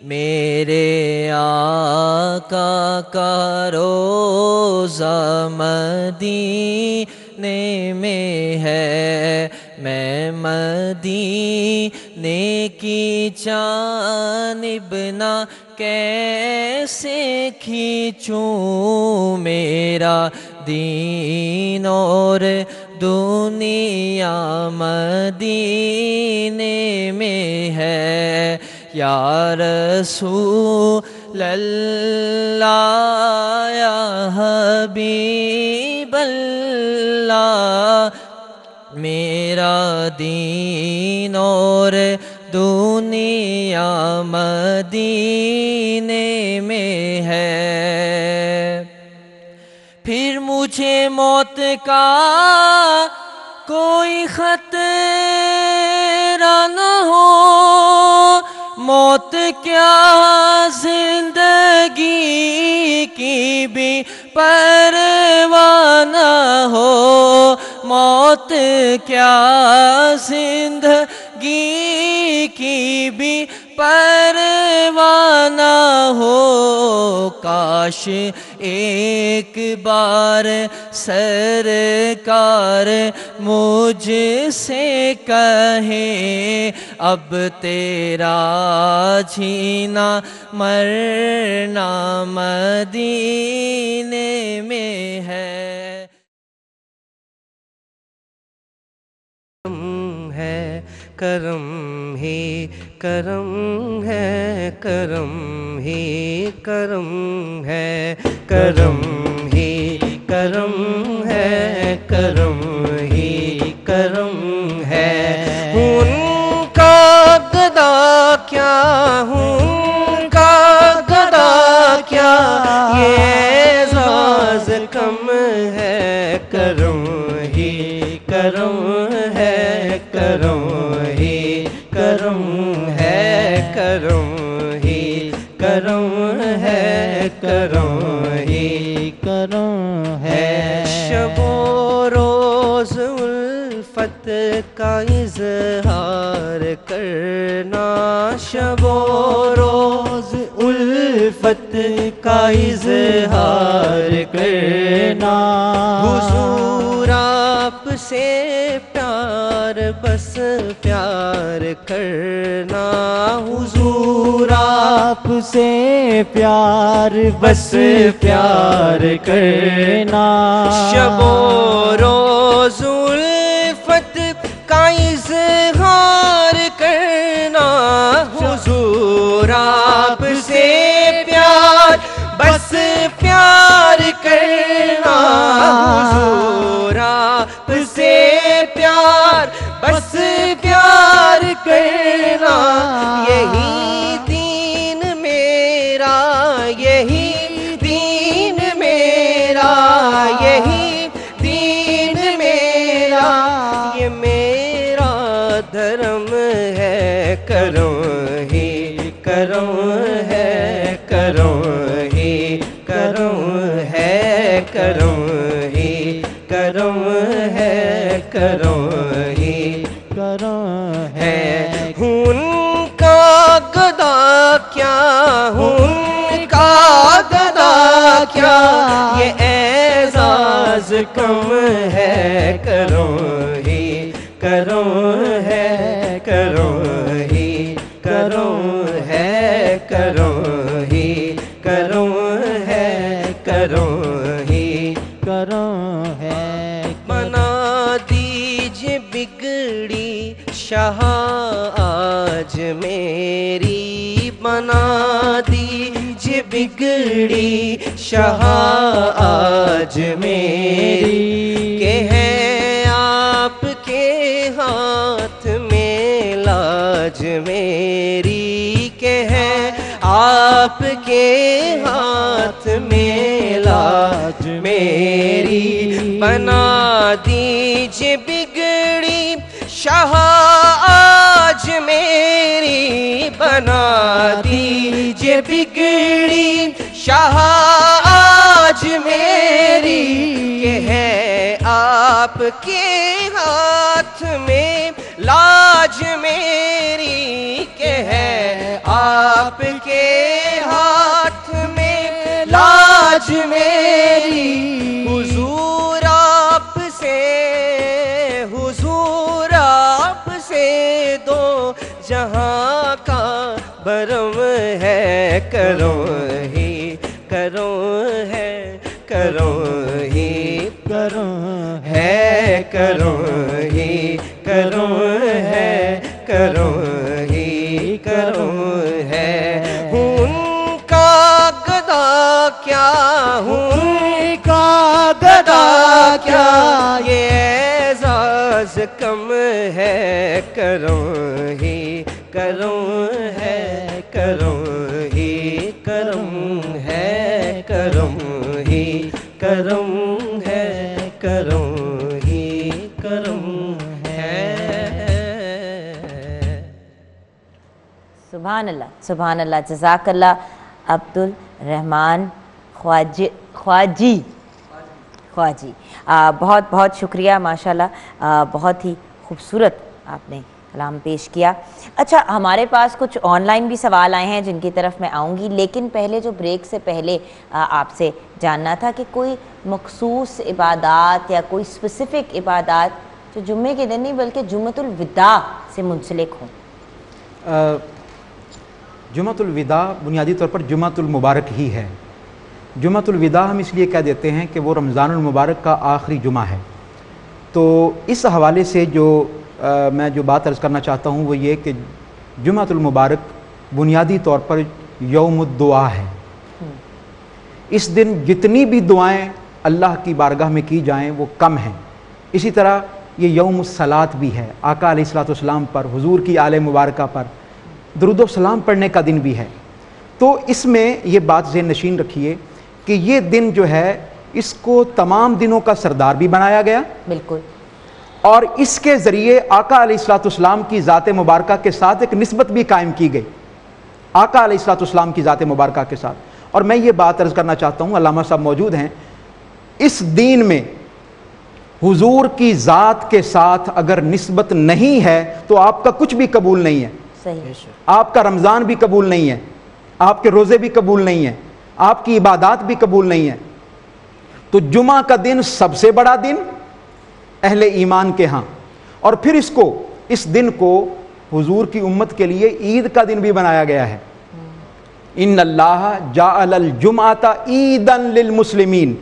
Speaker 1: میرے آقا کا روضہ مدینے میں ہے. میں مدینے کی جانب نہ کیسے کھینچوں، میرا دین اور دنیا مدینے میں ہے. یا رسول اللہ، یا حبیب اللہ، میرا دین اور دنیا مدینے میں ہے. پھر مجھے موت کا کوئی خطرہ نہ ہو، موت کیا زندگی کی بھی پرواہ نہ ہو، موت کیا زندگی کی بھی پرواہ نہ ہو. کاش ایک بار سرکار مجھ سے کہیں، اب تیرا جینا مرنا مدینے میں ہے. کرم ہی کرم ہے، کرم ہی کرم ہے، کرم ہی کرم ہے، کرم ہی کرم ہے. ان کا گدا کیا ہوں ان کا گدا کیا، یہ اعزاز کم ہے کرم ہی کرم ہے، کرم ہی کرم ہے، کرم ہی کرم ہے، کرم ہی کرم ہے۔ شب و روز الفت کا اظہار کرنا، شب و روز الفت کا اظہار کرنا، حضور آپ سے پیار بس پیار کرنا، حضور آپ سے پیار بس پیار کرنا، شب و روز الفت کا اظہار کرنا، حضور آپ سے پیار بس پیار کرنا، حضور آپ سے پیار بس پیار کرنا، یہی دین میرا، یہی دین میرا، یہی دین میرا، یہ میرا دھرم ہے، کرم ہی کرم ہے، کرم ہی کرم ہے، کرم ہی کرم ہے، کرم ہی کرم ہے۔ ان کا گدا کیا ہوں ان کا گدا کیا، یہ اعزاز کم ہے کرم ہی کرم ہے، کرم ہی کرم ہے، کرم ہی کرم ہے، کرم ہی کرم ہے۔ بنا دیجئے بگڑی شاہ آج میری، بنا دیجئے بگڑی شاہ آج میری، کہ ہے آپ کے ہاتھ میں لاج میری، کہ ہے آپ کے ہاتھ میں لاج میری، بنا دیجئے بگڑی شاہ آج میری، بنا دیجئے بگڑی شاہ آج میری، کہ ہے آپ کے ہاتھ میں لاج میری، کہ ہے آپ کے ہاتھ میں لاج میری، حضور آپ سے، حضور آپ سے دو جہاں کا برم ہے، کرم ہی کرم ہے، کرم ہی کرم ہے، کرم ہی کرم ہے، کرم ہی کرم ہے۔ ان کا گدا کیا ان کا گدا کیا، یہ اعزاز کم ہے کرم ہی کرم ہے، کرم ہی کرم ہے، کرم ہی کرم ہے، کرم ہی کرم ہے۔
Speaker 2: سبحان اللہ، سبحان اللہ، جزاک اللہ عبدالرحمن خواجی، بہت بہت شکریہ، ماشاءاللہ بہت ہی خوبصورت آپ نے کلام پیش کیا۔ اچھا، ہمارے پاس کچھ آن لائن بھی سوال آئے ہیں جن کی طرف میں آؤں گی، لیکن پہلے جو بریک سے پہلے آپ سے جاننا تھا کہ کوئی مخصوص عبادات یا کوئی اسپیسیفک عبادات جو جمعے کے دن نہیں بلکہ جمعۃ الوداع سے منسلک ہوں۔
Speaker 6: جمعۃ الوداع بنیادی طور پر جمعۃ المبارک ہی ہے۔ جمعۃ الوداع ہم اس لیے کہہ دیتے ہیں کہ وہ رمضان المبارک کا آخری جمعہ ہے۔ تو اس حوالے سے میں جو بات عرض کرنا چاہتا ہوں وہ یہ کہ جمعۃ المبارک بنیادی طور پر یوم الدعا ہے۔ اس دن جتنی بھی دعائیں اللہ کی بارگاہ میں کی جائیں وہ کم ہیں۔ اسی طرح یہ یوم الصلاۃ بھی ہے، آقا علیہ الصلوۃ والسلام پر، حضور کی آل مبارکہ پر درود و سلام پڑھنے کا دن بھی ہے۔ تو اس میں یہ بات ذہن نشین رکھیے کہ یہ دن جو ہے اس کو تمام دنوں کا سردار بھی بنایا گیا،
Speaker 2: بالکل،
Speaker 6: اور اس کے ذریعے آقا علیہ الصلوۃ والسلام کی ذات مبارکہ کے ساتھ ایک نسبت بھی قائم کی گئی، آقا علیہ الصلوۃ والسلام کی ذات مبارکہ کے ساتھ۔ اور میں یہ بات عرض کرنا چاہتا ہوں، علامہ صاحب موجود ہیں، اس دین میں حضور کی ذات کے ساتھ اگر نسبت نہیں ہے تو آپ کا کچھ بھی قبول نہیں ہے،
Speaker 2: صحیح،
Speaker 6: آپ کا رمضان بھی قبول نہیں ہے، آپ کے روزے بھی قبول نہیں ہیں، آپ کی عبادات بھی قبول نہیں ہیں۔ تو جمعہ کا دن سب سے بڑا دن اہل ایمان کے ہاں، اور پھر اس دن کو حضور کی امت کے لیے عید کا دن بھی بنایا گیا ہے۔ ان اللہ جعل الجمعۃ عیدا للمسلمین۔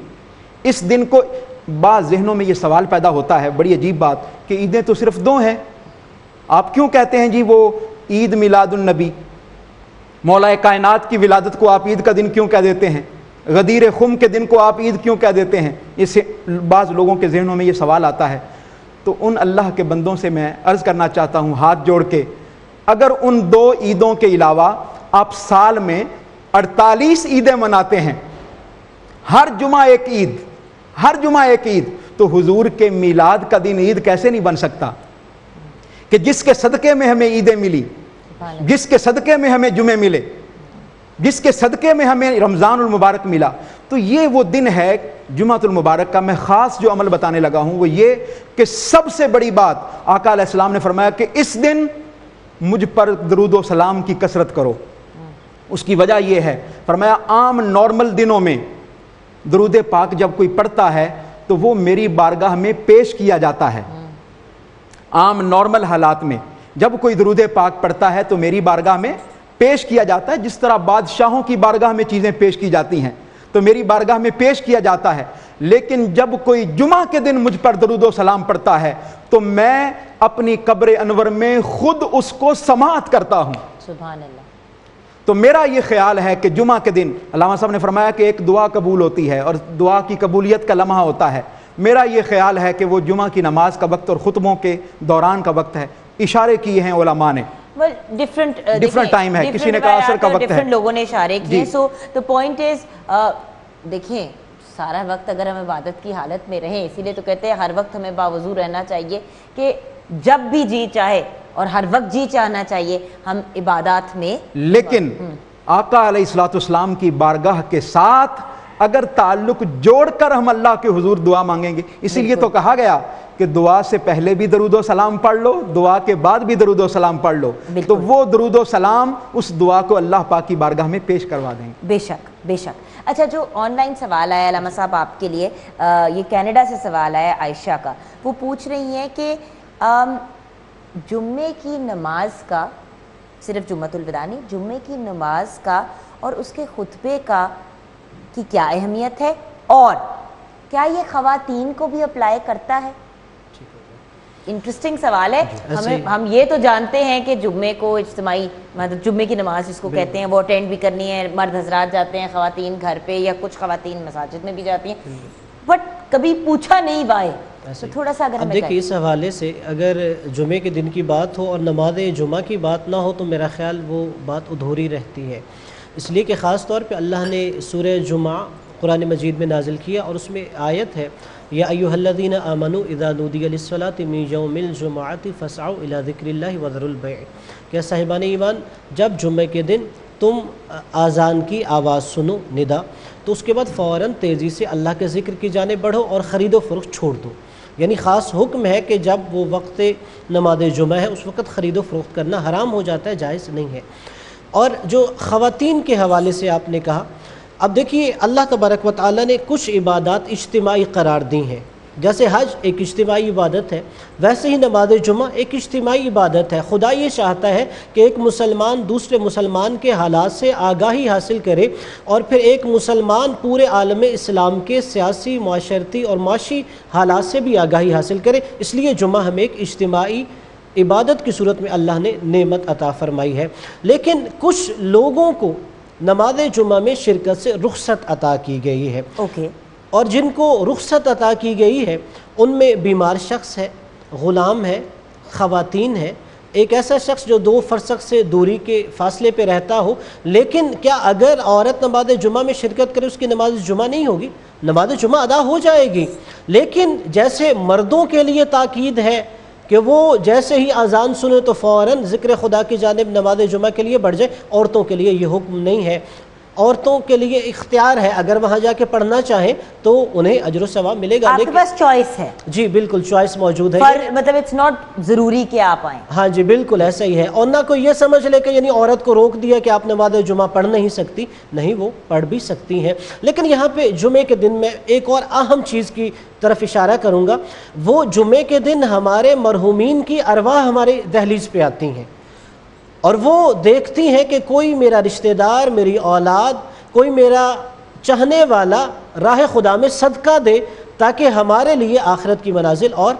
Speaker 6: اس دن کو بعض ذہنوں میں یہ سوال پیدا ہوتا ہے، بڑی عجیب بات، کہ عیدیں تو صرف دو ہیں، آپ کیوں کہتے ہیں جی وہ عید میلاد النبی، مولا کائنات کی ولادت کو آپ عید کا دن کیوں کہہ دیتے ہیں، غدیر خم کے دن کو آپ عید کیوں کہہ دیتے ہیں؟ اس سے بعض لوگوں کے ذہنوں میں یہ سوال آتا ہے۔ تو ان اللہ کے بندوں سے میں عرض کرنا چاہتا ہوں ہاتھ جوڑ کے، اگر ان دو عیدوں کے علاوہ آپ سال میں 48 عیدیں مناتے ہیں، ہر جمعہ ایک عید، ہر جمعہ ایک عید، تو حضور کے میلاد کا دن عید کیسے نہیں بن سکتا؟ کہ جس کے صدقے میں ہمیں عیدیں ملی، جس کے صدقے میں ہمیں جمعے ملے، جس کے صدقے میں ہمیں رمضان المبارک ملا، تو یہ وہ دن ہے جمعۃ المبارک کا۔ میں خاص جو عمل بتانے لگا ہوں وہ یہ کہ سب سے بڑی بات آقا علیہ السلام نے فرمایا کہ اس دن مجھ پر درود و سلام کی کثرت کرو۔ اس کی وجہ یہ ہے، فرمایا عام نارمل دنوں میں درود پاک جب کوئی پڑھتا ہے تو وہ میری بارگاہ میں پیش کیا جاتا ہے۔ عام نارمل حالات میں جب کوئی درود پاک پڑھتا ہے تو میری بارگاہ میں پیش کیا جاتا ہے، جس طرح بادشاہوں کی بارگاہ میں چیزیں پیش کی جاتی ہیں تو میری بارگاہ میں پیش کیا جاتا ہے۔ لیکن جب کوئی جمعہ کے دن مجھ پر درود و سلام پڑھتا ہے تو میں اپنی قبر انور میں خود اس کو سماعت کرتا ہوں۔
Speaker 2: سبحان اللہ۔
Speaker 6: تو میرا یہ خیال ہے کہ جمعہ کے دن علامہ صاحب نے فرمایا کہ ایک دعا قبول ہوتی ہے اور دعا کی قبولیت کا لمحہ ہوتا ہے۔ میرا یہ خیال ہے کہ وہ جمعہ کی نماز کا وقت اور خطبوں کے دوران کا وقت ہے۔ اشارے کیے ہیں علماء نے،
Speaker 2: ڈفرنٹ
Speaker 6: ٹائم ہے، کسی نے کہا عصر کا وقت ہے،
Speaker 2: ڈفرنٹ لوگوں نے اشارے کیے۔ سو the point is دیکھیں سارا وقت اگر ہم عبادت کی حالت میں رہیں، اسی لیے تو کہتے ہیں ہر وقت ہمیں باوضو رہنا چاہیے کہ جب بھی جی چاہے اور ہر وقت جی چاہنا چاہیے ہم عبادات میں۔
Speaker 6: لیکن آقا علیہ الصلوۃ والسلام کی بارگاہ کے ساتھ اگر تعلق جوڑ کر ہم اللہ کے حضور دعا مانگیں گے، اسی لیے تو کہا گیا کہ دعا سے پہلے بھی درود و سلام پڑھ لو، دعا کے بعد بھی درود و سلام پڑھ لو، تو وہ درود و سلام اس دعا کو اللہ پاک کی بارگاہ میں پیش کروا دیں گے۔
Speaker 2: بے شک، بے شک۔ اچھا، جو آن لائن سوال آیا علامہ صاحب آپ کے لیے، یہ کینیڈا سے سوال آیا عائشہ کا، وہ پوچھ رہی ہیں کہ جمعے کی نماز کا، صرف جمعۃ الوداع نہیں، جمعے کی نماز کا اور اس کے خطبے کا کی کیا اہمیت ہے، اور کیا یہ خواتین کو بھی اپلائی کرتا ہے؟ انٹرسٹنگ سوال ہے۔ ہم یہ تو جانتے ہیں کہ جمعے کو اجتماعی، مطلب جمعے کی نماز جس کو کہتے ہیں وہ اٹینڈ بھی کرنی ہے، مرد حضرات جاتے ہیں، خواتین گھر پہ یا کچھ خواتین مساجد میں بھی جاتی ہیں، بٹ کبھی پوچھا نہیں بھائی، تو تھوڑا سا اگر ہمیں
Speaker 5: دیکھیے اس حوالے سے اگر جمعے کے دن کی بات ہو اور نماز جمعہ کی بات نہ ہو تو میرا خیال وہ بات ادھوری رہتی ہے، اس لیے کہ خاص طور پہ اللہ نے سورہ جمعہ قرآن مجید میں نازل کیا اور اس میں آیت ہے یا ایھا الذین آمنوا اذا نودی للصلاۃ من یوم الجمعۃ فاسعوا الی ذکر اللہ وذروا البیع، کہ صاحبان ایمان جب جمعے کے دن تم آذان کی آواز سنو، ندا، تو اس کے بعد فوراً تیزی سے اللہ کے ذکر کی جانب بڑھو اور خرید و فروخت چھوڑ دو۔ یعنی خاص حکم ہے کہ جب وہ وقت نماز جمعہ ہے اس وقت خرید و فروخت کرنا حرام ہو جاتا ہے، جائز نہیں ہے۔ اور جو خواتین کے حوالے سے آپ نے کہا، اب دیکھیے اللہ تبارک و تعالیٰ نے کچھ عبادات اجتماعی قرار دی ہیں، جیسے حج ایک اجتماعی عبادت ہے، ویسے ہی نماز جمعہ ایک اجتماعی عبادت ہے۔ خدا یہ چاہتا ہے کہ ایک مسلمان دوسرے مسلمان کے حالات سے آگاہی حاصل کرے، اور پھر ایک مسلمان پورے عالم اسلام کے سیاسی، معاشرتی اور معاشی حالات سے بھی آگاہی حاصل کرے، اس لیے جمعہ ہمیں ایک اجتماعی عبادت کی صورت میں اللہ نے نعمت عطا فرمائی ہے۔ لیکن کچھ لوگوں کو نماز جمعہ میں شرکت سے رخصت عطا کی گئی ہے، اور جن کو رخصت عطا کی گئی ہے ان میں بیمار شخص ہے، غلام ہے، خواتین ہیں، ایک ایسا شخص جو 2 فرسخ سے دوری کے فاصلے پہ رہتا ہو، لیکن کیا اگر عورت نماز جمعہ میں شرکت کرے اس کی نماز جمعہ نہیں ہوگی؟ نماز جمعہ ادا ہو جائے گی، لیکن جیسے مردوں کے لیے تاکید ہے کہ وہ جیسے ہی اذان سنے تو فوراً ذکر خدا کی جانب نماز جمعہ کے لیے بڑھ جائے، عورتوں کے لیے یہ حکم نہیں ہے۔ عورتوں کے لیے اختیار ہے، اگر وہاں جا کے پڑھنا چاہیں تو انہیں اجر و ثواب ملے گا۔
Speaker 2: آپ کے پاس چوائس ہے؟
Speaker 5: جی بالکل چوائس موجود ہے،
Speaker 2: مطلب اٹس ناٹ ضروری کہ آپ آئیں۔
Speaker 5: ہاں جی بالکل ایسا ہی ہے، اور نہ کوئی یہ سمجھ لے کہ یعنی عورت کو روک دیا کہ آپ نماز جمعہ پڑھ نہیں سکتی، نہیں، وہ پڑھ بھی سکتی ہیں۔ لیکن یہاں پہ جمعے کے دن میں ایک اور اہم چیز کی طرف اشارہ کروں گا، وہ جمعے کے دن ہمارے مرحومین کی ارواح ہمارے دہلیز پہ آتی ہیں، اور وہ دیکھتی ہیں کہ کوئی میرا رشتہ دار، میری اولاد، کوئی میرا چاہنے والا راہ خدا میں صدقہ دے تاکہ ہمارے لیے آخرت کی منازل اور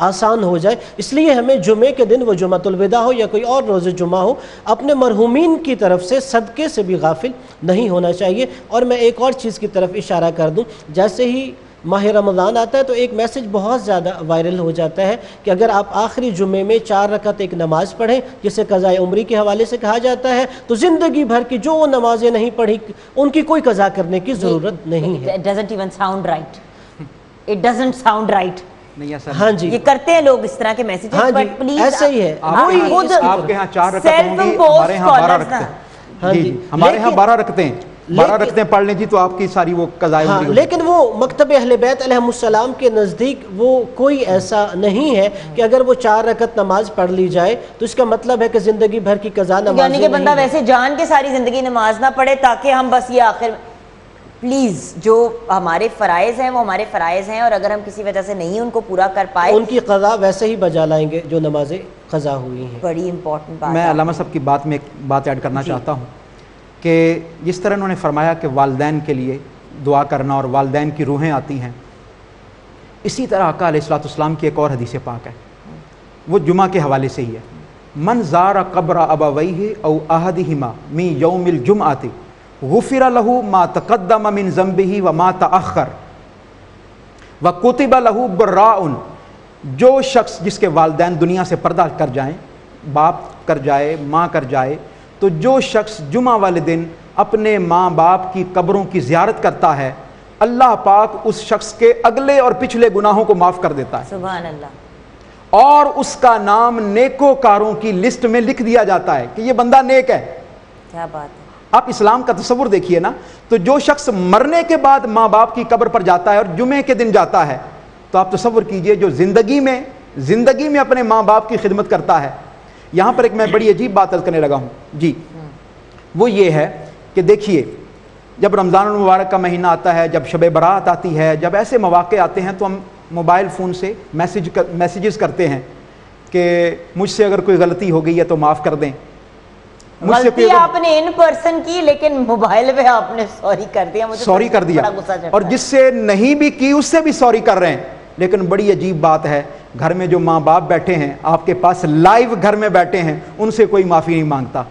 Speaker 5: آسان ہو جائے۔ اس لیے ہمیں جمعے کے دن، وہ جمعۃ الوداع ہو یا کوئی اور روز جمعہ ہو، اپنے مرحومین کی طرف سے صدقے سے بھی غافل نہیں ہونا چاہیے۔ اور میں ایک اور چیز کی طرف اشارہ کر دوں، جیسے ہی ماہ رمضان آتا ہے تو ایک میسج بہت زیادہ وائرل ہو جاتا ہے کہ اگر آپ آخری جمعے میں 4 رکعت ایک نماز پڑھیں، جسے قضاء عمری کے حوالے سے کہا جاتا ہے، تو زندگی بھر کی جو نمازیں نہیں پڑھی ان کی کوئی قضا کرنے کی ضرورت نہیں ہے۔
Speaker 2: It doesn't even sound right. It doesn't sound right.
Speaker 6: نہیں ایسا
Speaker 5: ہاں جی
Speaker 2: یہ کرتے ہیں لوگ اس طرح کے میسیجز،
Speaker 5: ہاں جی
Speaker 2: بٹ پلیز
Speaker 5: ایسا ہی ہے۔
Speaker 6: آپ کے ہاں 4 رکعت ہوں گی، ہمارے یہاں 12 رکعتیں ہیں۔ جی ہمارے یہاں 12 رکعتیں ہیں، 12 رکعتیں پڑھ لیں جی تو آپ کی ساری وہ قضاء عمری ہو جائے۔
Speaker 5: لیکن وہ مکتب اہل بیت علیہ السلام کے نزدیک وہ کوئی ایسا نہیں ہے کہ اگر وہ 4 رکعت نماز پڑھ لی جائے تو اس کا مطلب ہے کہ زندگی بھر کی قضا نماز،
Speaker 2: یعنی کہ بندہ ویسے جان کے ساری زندگی نماز نہ پڑھے تاکہ ہم بس یہ آخر، پلیز جو ہمارے فرائض ہیں وہ ہمارے فرائض ہیں، اور اگر ہم کسی وجہ سے نہیں ان کو پورا کر پائے
Speaker 5: ان کی قضا ویسے ہی بجا لائیں گے جو نمازیں قضا ہوئی ہیں۔
Speaker 2: بڑی امپورٹنٹ بات
Speaker 6: میں علامہ صاحب کی بات میں ایک بات ایڈ کرنا چاہتا ہوں کہ جس طرح انہوں نے فرمایا کہ والدین کے لیے دعا کرنا اور والدین کی روحیں آتی ہیں، اسی طرح آقا علیہ الصلوۃ والسلام کی ایک اور حدیث پاک ہے، وہ جمعہ کے حوالے سے ہی ہے، من زار قبر ابویہ او احدہما من یوم الجمعۃ غفر له ما تقدم من ذنبہ وما تأخر وکتب له براء۔ جو شخص جس کے والدین دنیا سے پردہ کر جائیں، باپ کر جائے، ماں کر جائے، تو جو شخص جمعہ والے دن اپنے ماں باپ کی قبروں کی زیارت کرتا ہے، اللہ پاک اس شخص کے اگلے اور پچھلے گناہوں کو معاف کر دیتا ہے،
Speaker 2: سبحان اللہ،
Speaker 6: اور اس کا نام نیکوکاروں کی لسٹ میں لکھ دیا جاتا ہے کہ یہ بندہ نیک ہے۔
Speaker 2: کیا بات ہے!
Speaker 6: آپ اسلام کا تصور دیکھیے نا، تو جو شخص مرنے کے بعد ماں باپ کی قبر پر جاتا ہے اور جمعے کے دن جاتا ہے، تو آپ تصور کیجئے جو زندگی میں اپنے ماں باپ کی خدمت کرتا ہے۔ یہاں پر ایک میں بڑی عجیب بات عرض کرنے لگا ہوں جی، وہ یہ ہے کہ دیکھیے جب رمضان المبارک کا مہینہ آتا ہے، جب شب برات آتی ہے، جب ایسے مواقع آتے ہیں تو ہم موبائل فون سے میسیجز کرتے ہیں کہ مجھ سے اگر کوئی غلطی ہو گئی ہے تو معاف کر دیں۔
Speaker 2: غلطی آپ نے ان پرسن کی، لیکن موبائل پہ آپ نے سوری کر دیا، مجھے
Speaker 6: سوری کر دیا، اور جس سے نہیں بھی کی اس سے بھی سوری کر رہے ہیں۔ لیکن بڑی عجیب بات ہے، گھر میں جو ماں باپ بیٹھے ہیں آپ کے پاس، لائیو گھر میں بیٹھے ہیں، ان سے کوئی معافی نہیں مانگتا،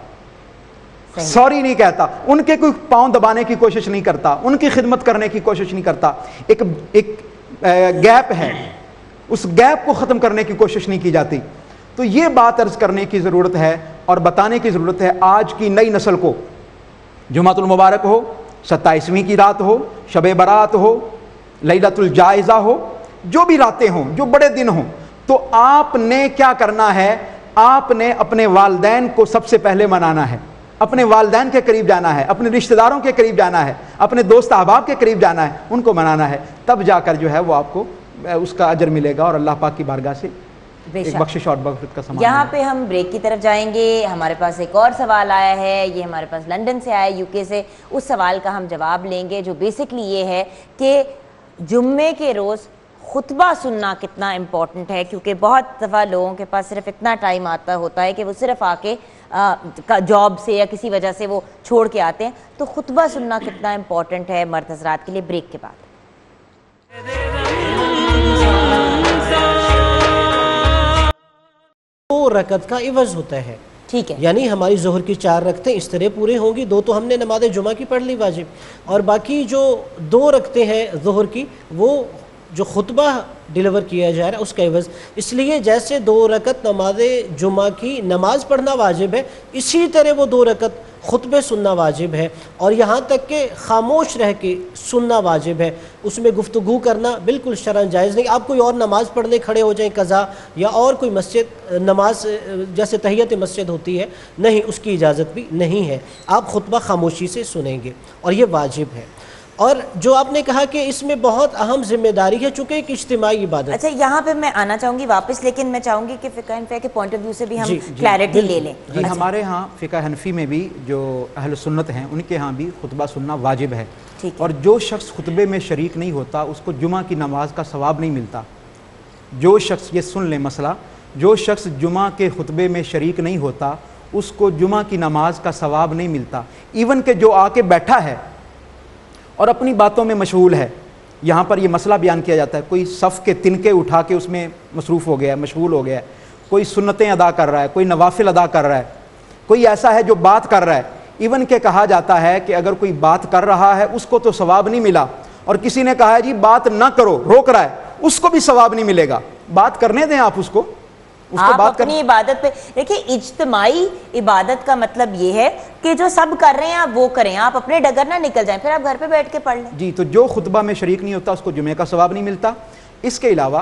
Speaker 6: سوری نہیں کہتا، ان کے کوئی پاؤں دبانے کی کوشش نہیں کرتا، ان کی خدمت کرنے کی کوشش نہیں کرتا۔ ایک گیپ ہے، اس گیپ کو ختم کرنے کی کوشش نہیں کی جاتی۔ تو یہ بات عرض کرنے کی ضرورت ہے اور بتانے کی ضرورت ہے آج کی نئی نسل کو، جمعۃ المبارک ہو، 27ویں کی رات ہو، شب برات ہو، لیلۃ الجائزہ ہو، جو بھی راتیں ہوں، جو بڑے دن ہوں، تو آپ نے کیا کرنا ہے؟ آپ نے اپنے والدین کو سب سے پہلے منانا ہے، اپنے والدین کے قریب جانا ہے، اپنے رشتہ داروں کے قریب جانا ہے، اپنے دوست احباب کے قریب جانا ہے، ان کو منانا ہے، تب جا کر جو ہے وہ آپ کو اس کا اجر ملے گا اور اللہ پاک کی بارگاہ سے ایک بخشش اور مغفرت کا سامان۔
Speaker 2: یہاں پہ ہم بریک کی طرف جائیں گے۔ ہمارے پاس ایک اور سوال آیا ہے، یہ ہمارے پاس لندن سے آیا، UK سے۔ اس سوال کا ہم جواب لیں گے جو بیسکلی یہ ہے کہ جمعے کے روز خطبہ سننا کتنا امپورٹنٹ ہے، کیونکہ بہت دفعہ لوگوں کے پاس صرف اتنا ٹائم آتا ہوتا ہے کہ وہ صرف آ کے جاب سے یا کسی وجہ سے وہ چھوڑ کے آتے ہیں، تو خطبہ سننا کتنا امپورٹنٹ ہے مرد حضرات کے لیے۔ بریک کے بعد
Speaker 5: دو رکعت کا عوض ہوتا ہے،
Speaker 2: ٹھیک ہے،
Speaker 5: یعنی ہماری ظہر کی 4 رکعتیں اس طرح پورے ہوں گی، 2 تو ہم نے نماز جمعہ کی پڑھ لی واجب، اور باقی جو 2 رکعتیں ہیں ظہر کی، وہ جو خطبہ ڈیلیور کیا جا رہا ہے اس کا عوض. اس لیے جیسے 2 رکعت نماز جمعہ کی نماز پڑھنا واجب ہے، اسی طرح وہ 2 رکعت خطبے سننا واجب ہے، اور یہاں تک کہ خاموش رہ کے سننا واجب ہے. اس میں گفتگو کرنا بالکل شرعاً جائز نہیں. آپ کوئی اور نماز پڑھنے کھڑے ہو جائیں قضا، یا اور کوئی مسجد نماز جیسے تحیت مسجد ہوتی ہے، نہیں، اس کی اجازت بھی نہیں ہے. آپ خطبہ خاموشی سے سنیں گے اور یہ واجب ہے. اور جو آپ نے کہا کہ اس میں بہت اہم ذمہ داری ہے چونکہ ایک اجتماعی عبادت.
Speaker 2: اچھا، یہاں پہ میں آنا چاہوں گی واپس، لیکن میں چاہوں گی کہ فقہ حنفیہ کے پوائنٹ آف ویو سے بھی ہم کلیئرٹی لے لیں.
Speaker 6: جی، ہمارے ہاں فقہ حنفی میں بھی جو اہل سنت ہیں ان کے ہاں بھی خطبہ سننا واجب ہے، اور جو شخص خطبے میں شریک نہیں ہوتا اس کو جمعہ کی نماز کا ثواب نہیں ملتا. جو شخص، یہ سن لیں مسئلہ، جو شخص جمعہ کے خطبے میں شریک نہیں ہوتا اس کو جمعہ کی نماز کا ثواب نہیں ملتا. ایون کہ جو آ کے بیٹھا ہے اور اپنی باتوں میں مشغول ہے، یہاں پر یہ مسئلہ بیان کیا جاتا ہے، کوئی صف کے تنکے اٹھا کے اس میں مصروف ہو گیا ہے، مشغول ہو گیا ہے، کوئی سنتیں ادا کر رہا ہے، کوئی نوافل ادا کر رہا ہے، کوئی ایسا ہے جو بات کر رہا ہے. ایون کہ کہا جاتا ہے کہ اگر کوئی بات کر رہا ہے اس کو تو ثواب نہیں ملا، اور کسی نے کہا ہے جی بات نہ کرو، روک رہا ہے، اس کو بھی ثواب نہیں ملے گا. بات کرنے دیں آپ اس کو
Speaker 2: آپ اپنی عبادت پہ دیکھیں. اجتماعی عبادت کا مطلب یہ ہے کہ جو سب کر رہے ہیں آپ وہ کریں، آپ اپنے ڈگر نہ نکل جائیں، پھر آپ گھر پہ بیٹھ کے پڑھ لیں.
Speaker 6: جی، تو جو خطبہ میں شریک نہیں ہوتا اس کو جمعے کا ثواب نہیں ملتا. اس کے علاوہ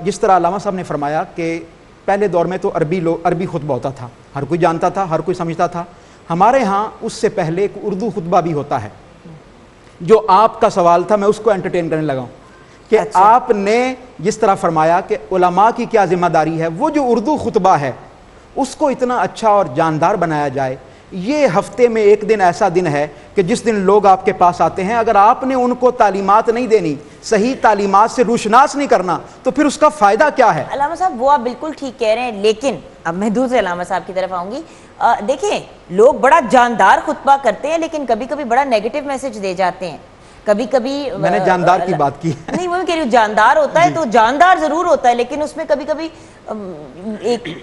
Speaker 6: جس طرح علامہ صاحب نے فرمایا کہ پہلے دور میں تو عربی خطبہ ہوتا تھا، ہر کوئی جانتا تھا، ہر کوئی سمجھتا تھا. ہمارے ہاں اس سے پہلے ایک اردو خطبہ بھی ہوتا ہے. جو آپ کا سوال تھا میں اس کو انٹرٹین کرنے لگا ہوں کہ آپ نے جس طرح فرمایا کہ علماء کی کیا ذمہ داری ہے، وہ جو اردو خطبہ ہے اس کو اتنا اچھا اور جاندار بنایا جائے. یہ ہفتے میں ایک دن ایسا دن ہے کہ جس دن لوگ آپ کے پاس آتے ہیں، اگر آپ نے ان کو تعلیمات نہیں دینی، صحیح تعلیمات سے روشناس نہیں کرنا، تو پھر اس کا فائدہ کیا ہے؟
Speaker 2: علامہ صاحب وہ آپ بالکل ٹھیک کہہ رہے ہیں، لیکن اب میں دوسرے علامہ صاحب کی طرف آؤں گی. دیکھیں، لوگ بڑا جاندار خطبہ کرتے ہیں لیکن کبھی کبھی بڑا نیگیٹو میسج دے جاتے ہیں. کبھی کبھی
Speaker 6: میں نے جاندار کی بات کی
Speaker 2: نہیں، وہ میں کہہ رہی ہوں جاندار ہوتا ہے تو جاندار ضرور ہوتا ہے، لیکن اس میں کبھی کبھی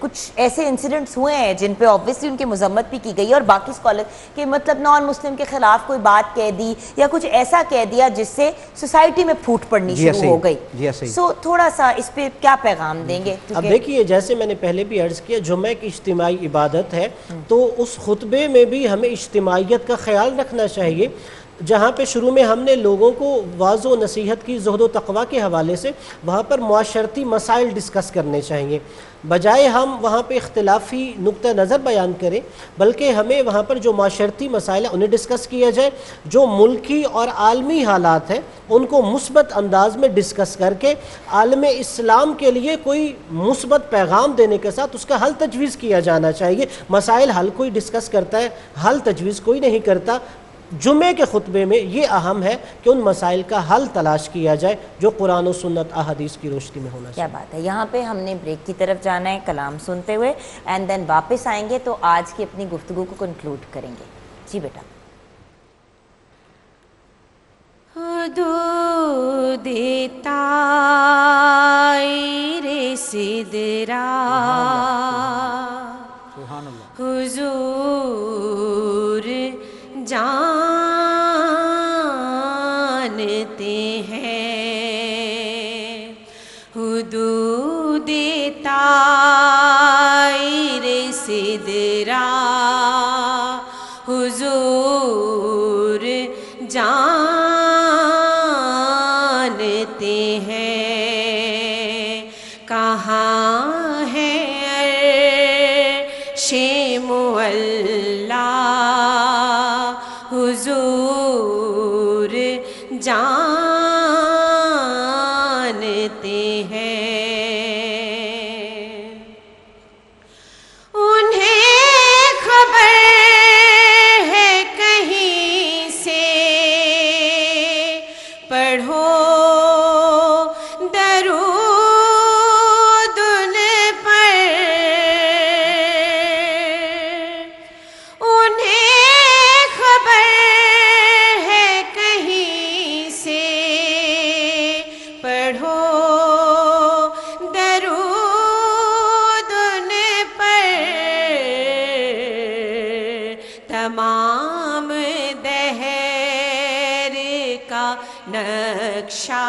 Speaker 2: کچھ ایسے انسیڈنٹس ہوئے ہیں جن پہ آبویسلی ان کی مذمت بھی کی گئی، اور باقی اسکالر کہ مطلب نان مسلم کے خلاف کوئی بات کہہ دی یا کچھ ایسا کہہ دیا جس سے سوسائٹی میں پھوٹ پڑنی شروع ہو گئی. سو تھوڑا سا اس پہ کیا پیغام دیں گے؟
Speaker 5: اب دیکھیے، جیسے میں نے پہلے بھی عرض کیا، جمعہ ایک اجتماعی عبادت ہے، تو اس خطبے میں بھی ہمیں اجتماعیت کا خیال رکھنا چاہیے. جہاں پہ شروع میں ہم نے لوگوں کو واعظ و نصیحت کی زہد و تقویٰ کے حوالے سے، وہاں پر معاشرتی مسائل ڈسکس کرنے چاہیے، بجائے ہم وہاں پہ اختلافی نقطہ نظر بیان کریں، بلکہ ہمیں وہاں پر جو معاشرتی مسائل ہیں انہیں ڈسکس کیا جائے. جو ملکی اور عالمی حالات ہیں ان کو مثبت انداز میں ڈسکس کر کے عالم اسلام کے لیے کوئی مثبت پیغام دینے کے ساتھ اس کا حل تجویز کیا جانا چاہیے. مسائل حل کوئی ڈسکس کرتا ہے، حل تجویز کوئی نہیں کرتا. جمعے کے خطبے میں یہ اہم ہے کہ ان مسائل کا حل تلاش کیا جائے جو قرآن و سنت احادیث کی روشنی میں ہونا چاہیے.
Speaker 2: کیا بات ہے. یہاں پہ ہم نے بریک کی طرف جانا ہے کلام سنتے ہوئے، اینڈ دین واپس آئیں گے تو آج کی اپنی گفتگو کو کنکلوڈ کریں گے. جی بیٹا.
Speaker 7: حدود طائر سدرا حضور جانتے ہیں. حدود طائر سدرا حضور جانتے ہیں. کہاں ہے عرش معلا حضور جانتے ہیں. انہیں خبر ہے کہیں سے پڑھو درود ان پر. انہیں خبر ہے کہیں سے پڑھو درود ان پر. تمام دہر کا نقشہ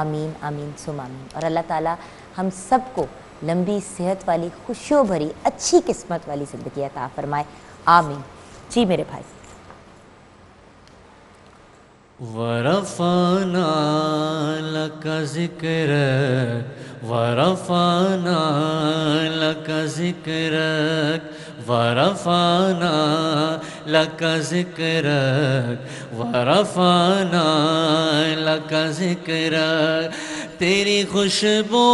Speaker 2: آمین آمین سم آمین. اور اللہ تعالیٰ ہم سب کو لمبی صحت والی خوشیوں بھری اچھی قسمت والی زندگی عطا فرمائے. آمین. جی میرے بھائی.
Speaker 8: ورفعنا لك ذكرك ورفعنا لك ذكرك ورفعنا لك ذكرك ورفعنا لك ذكرك. تیری خوشبو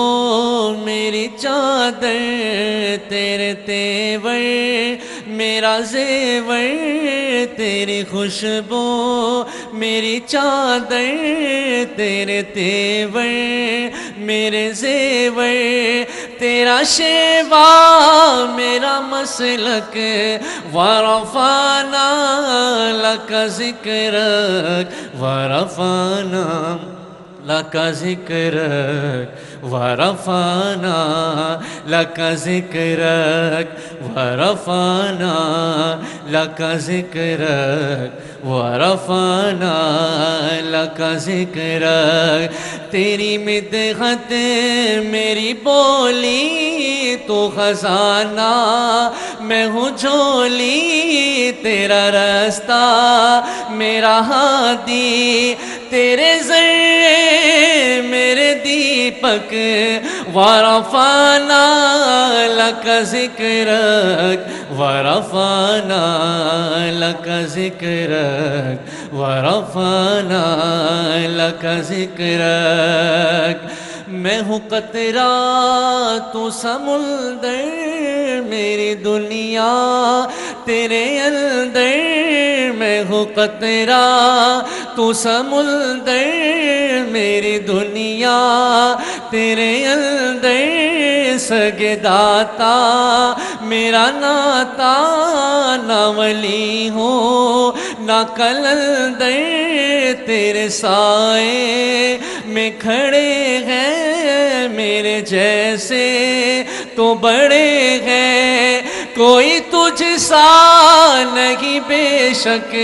Speaker 8: میری چادر، تیرے تیور میرا زیور. تیری خوشبو میری چادر، تیرے تیور میرے زیور. تیرا شیوا میرا مسلک، ورفعنا لك ذکرک ورفعنا لك ذکرک ورفعنا لك ذکرک ورفعنا لك ذکرک ورفعنا لك ذکرک. تیری مدحت میری بولی، تو خزانہ میں ہوں جھولی. تیرا راستہ میرا ہادی، تیرے ذرے میرے دیپک. ورفعنا لك ذکرک ورفعنا لك ذکرک ورفعنا لك ذکرک. میں ہوں قطرہ تو سمندر، میری دنیا تیرے اندر. میں ہوں قطرہ تو سمندر، میری دنیا تیرے اندر. سگے داتا میرا ناتا، نہ ولی ہو نہ کلندر. تیرے سائے میں کھڑے ہیں میرے جیسے تو بڑے ہیں، کوئی تجھ سا نہیں بے شک.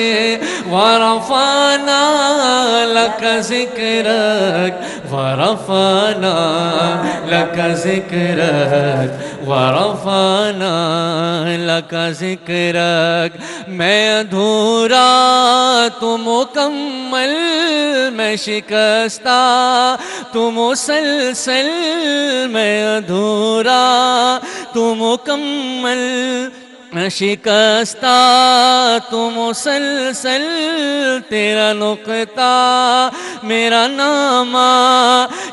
Speaker 8: ورفعنا لك ذکرک ورفعنا لك ذکرک ورفعنا لك ذکرک. میں ادھورا تو مکمل، میں شکستہ تو مسلسل. میں ادھورا تو مکمل، میں شکستہ تو مسلسل. تیرا نقطہ میرا نامہ،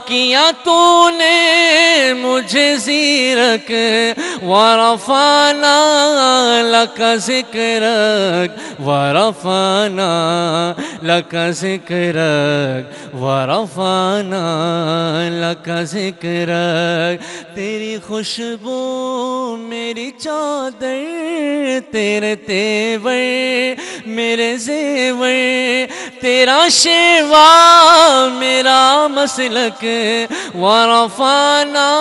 Speaker 8: کیا تو نے مجھے زیرک. ورفعنا لك ذکرک ورفعنا لك ذکرک ورفعنا لك ذکرک. تیری خوشبو میری چادر، تیرے تیور میرے زیور. تیرا شیوا میرا مسلک. ورفعنا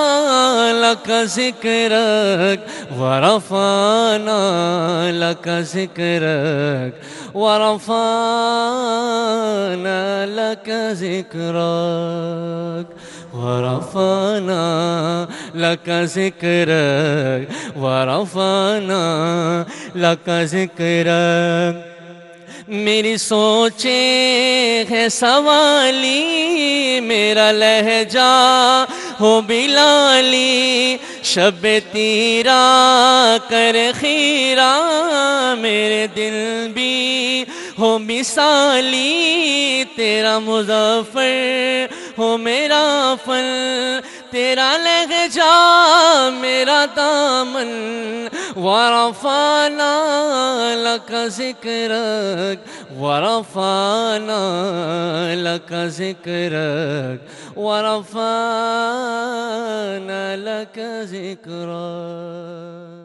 Speaker 8: لك ذکرک ورفعنا لك ذکرک ورفعنا لك ذکرک ورفعنا لك ذکرک ورفعنا لك ذکرک. میری سوچیں ہے سوالی، میرا لہجہ ہو بلالی. شب تیرا کر خیرہ، میرے دل بھی ہو مثالی. تیرا مظفر ہو میرا فن، تیرا لہجہ میرا دامن. ورفعنا لك ذکرک ورفعنا لك ذکرک ورفعنا لك ذکرک.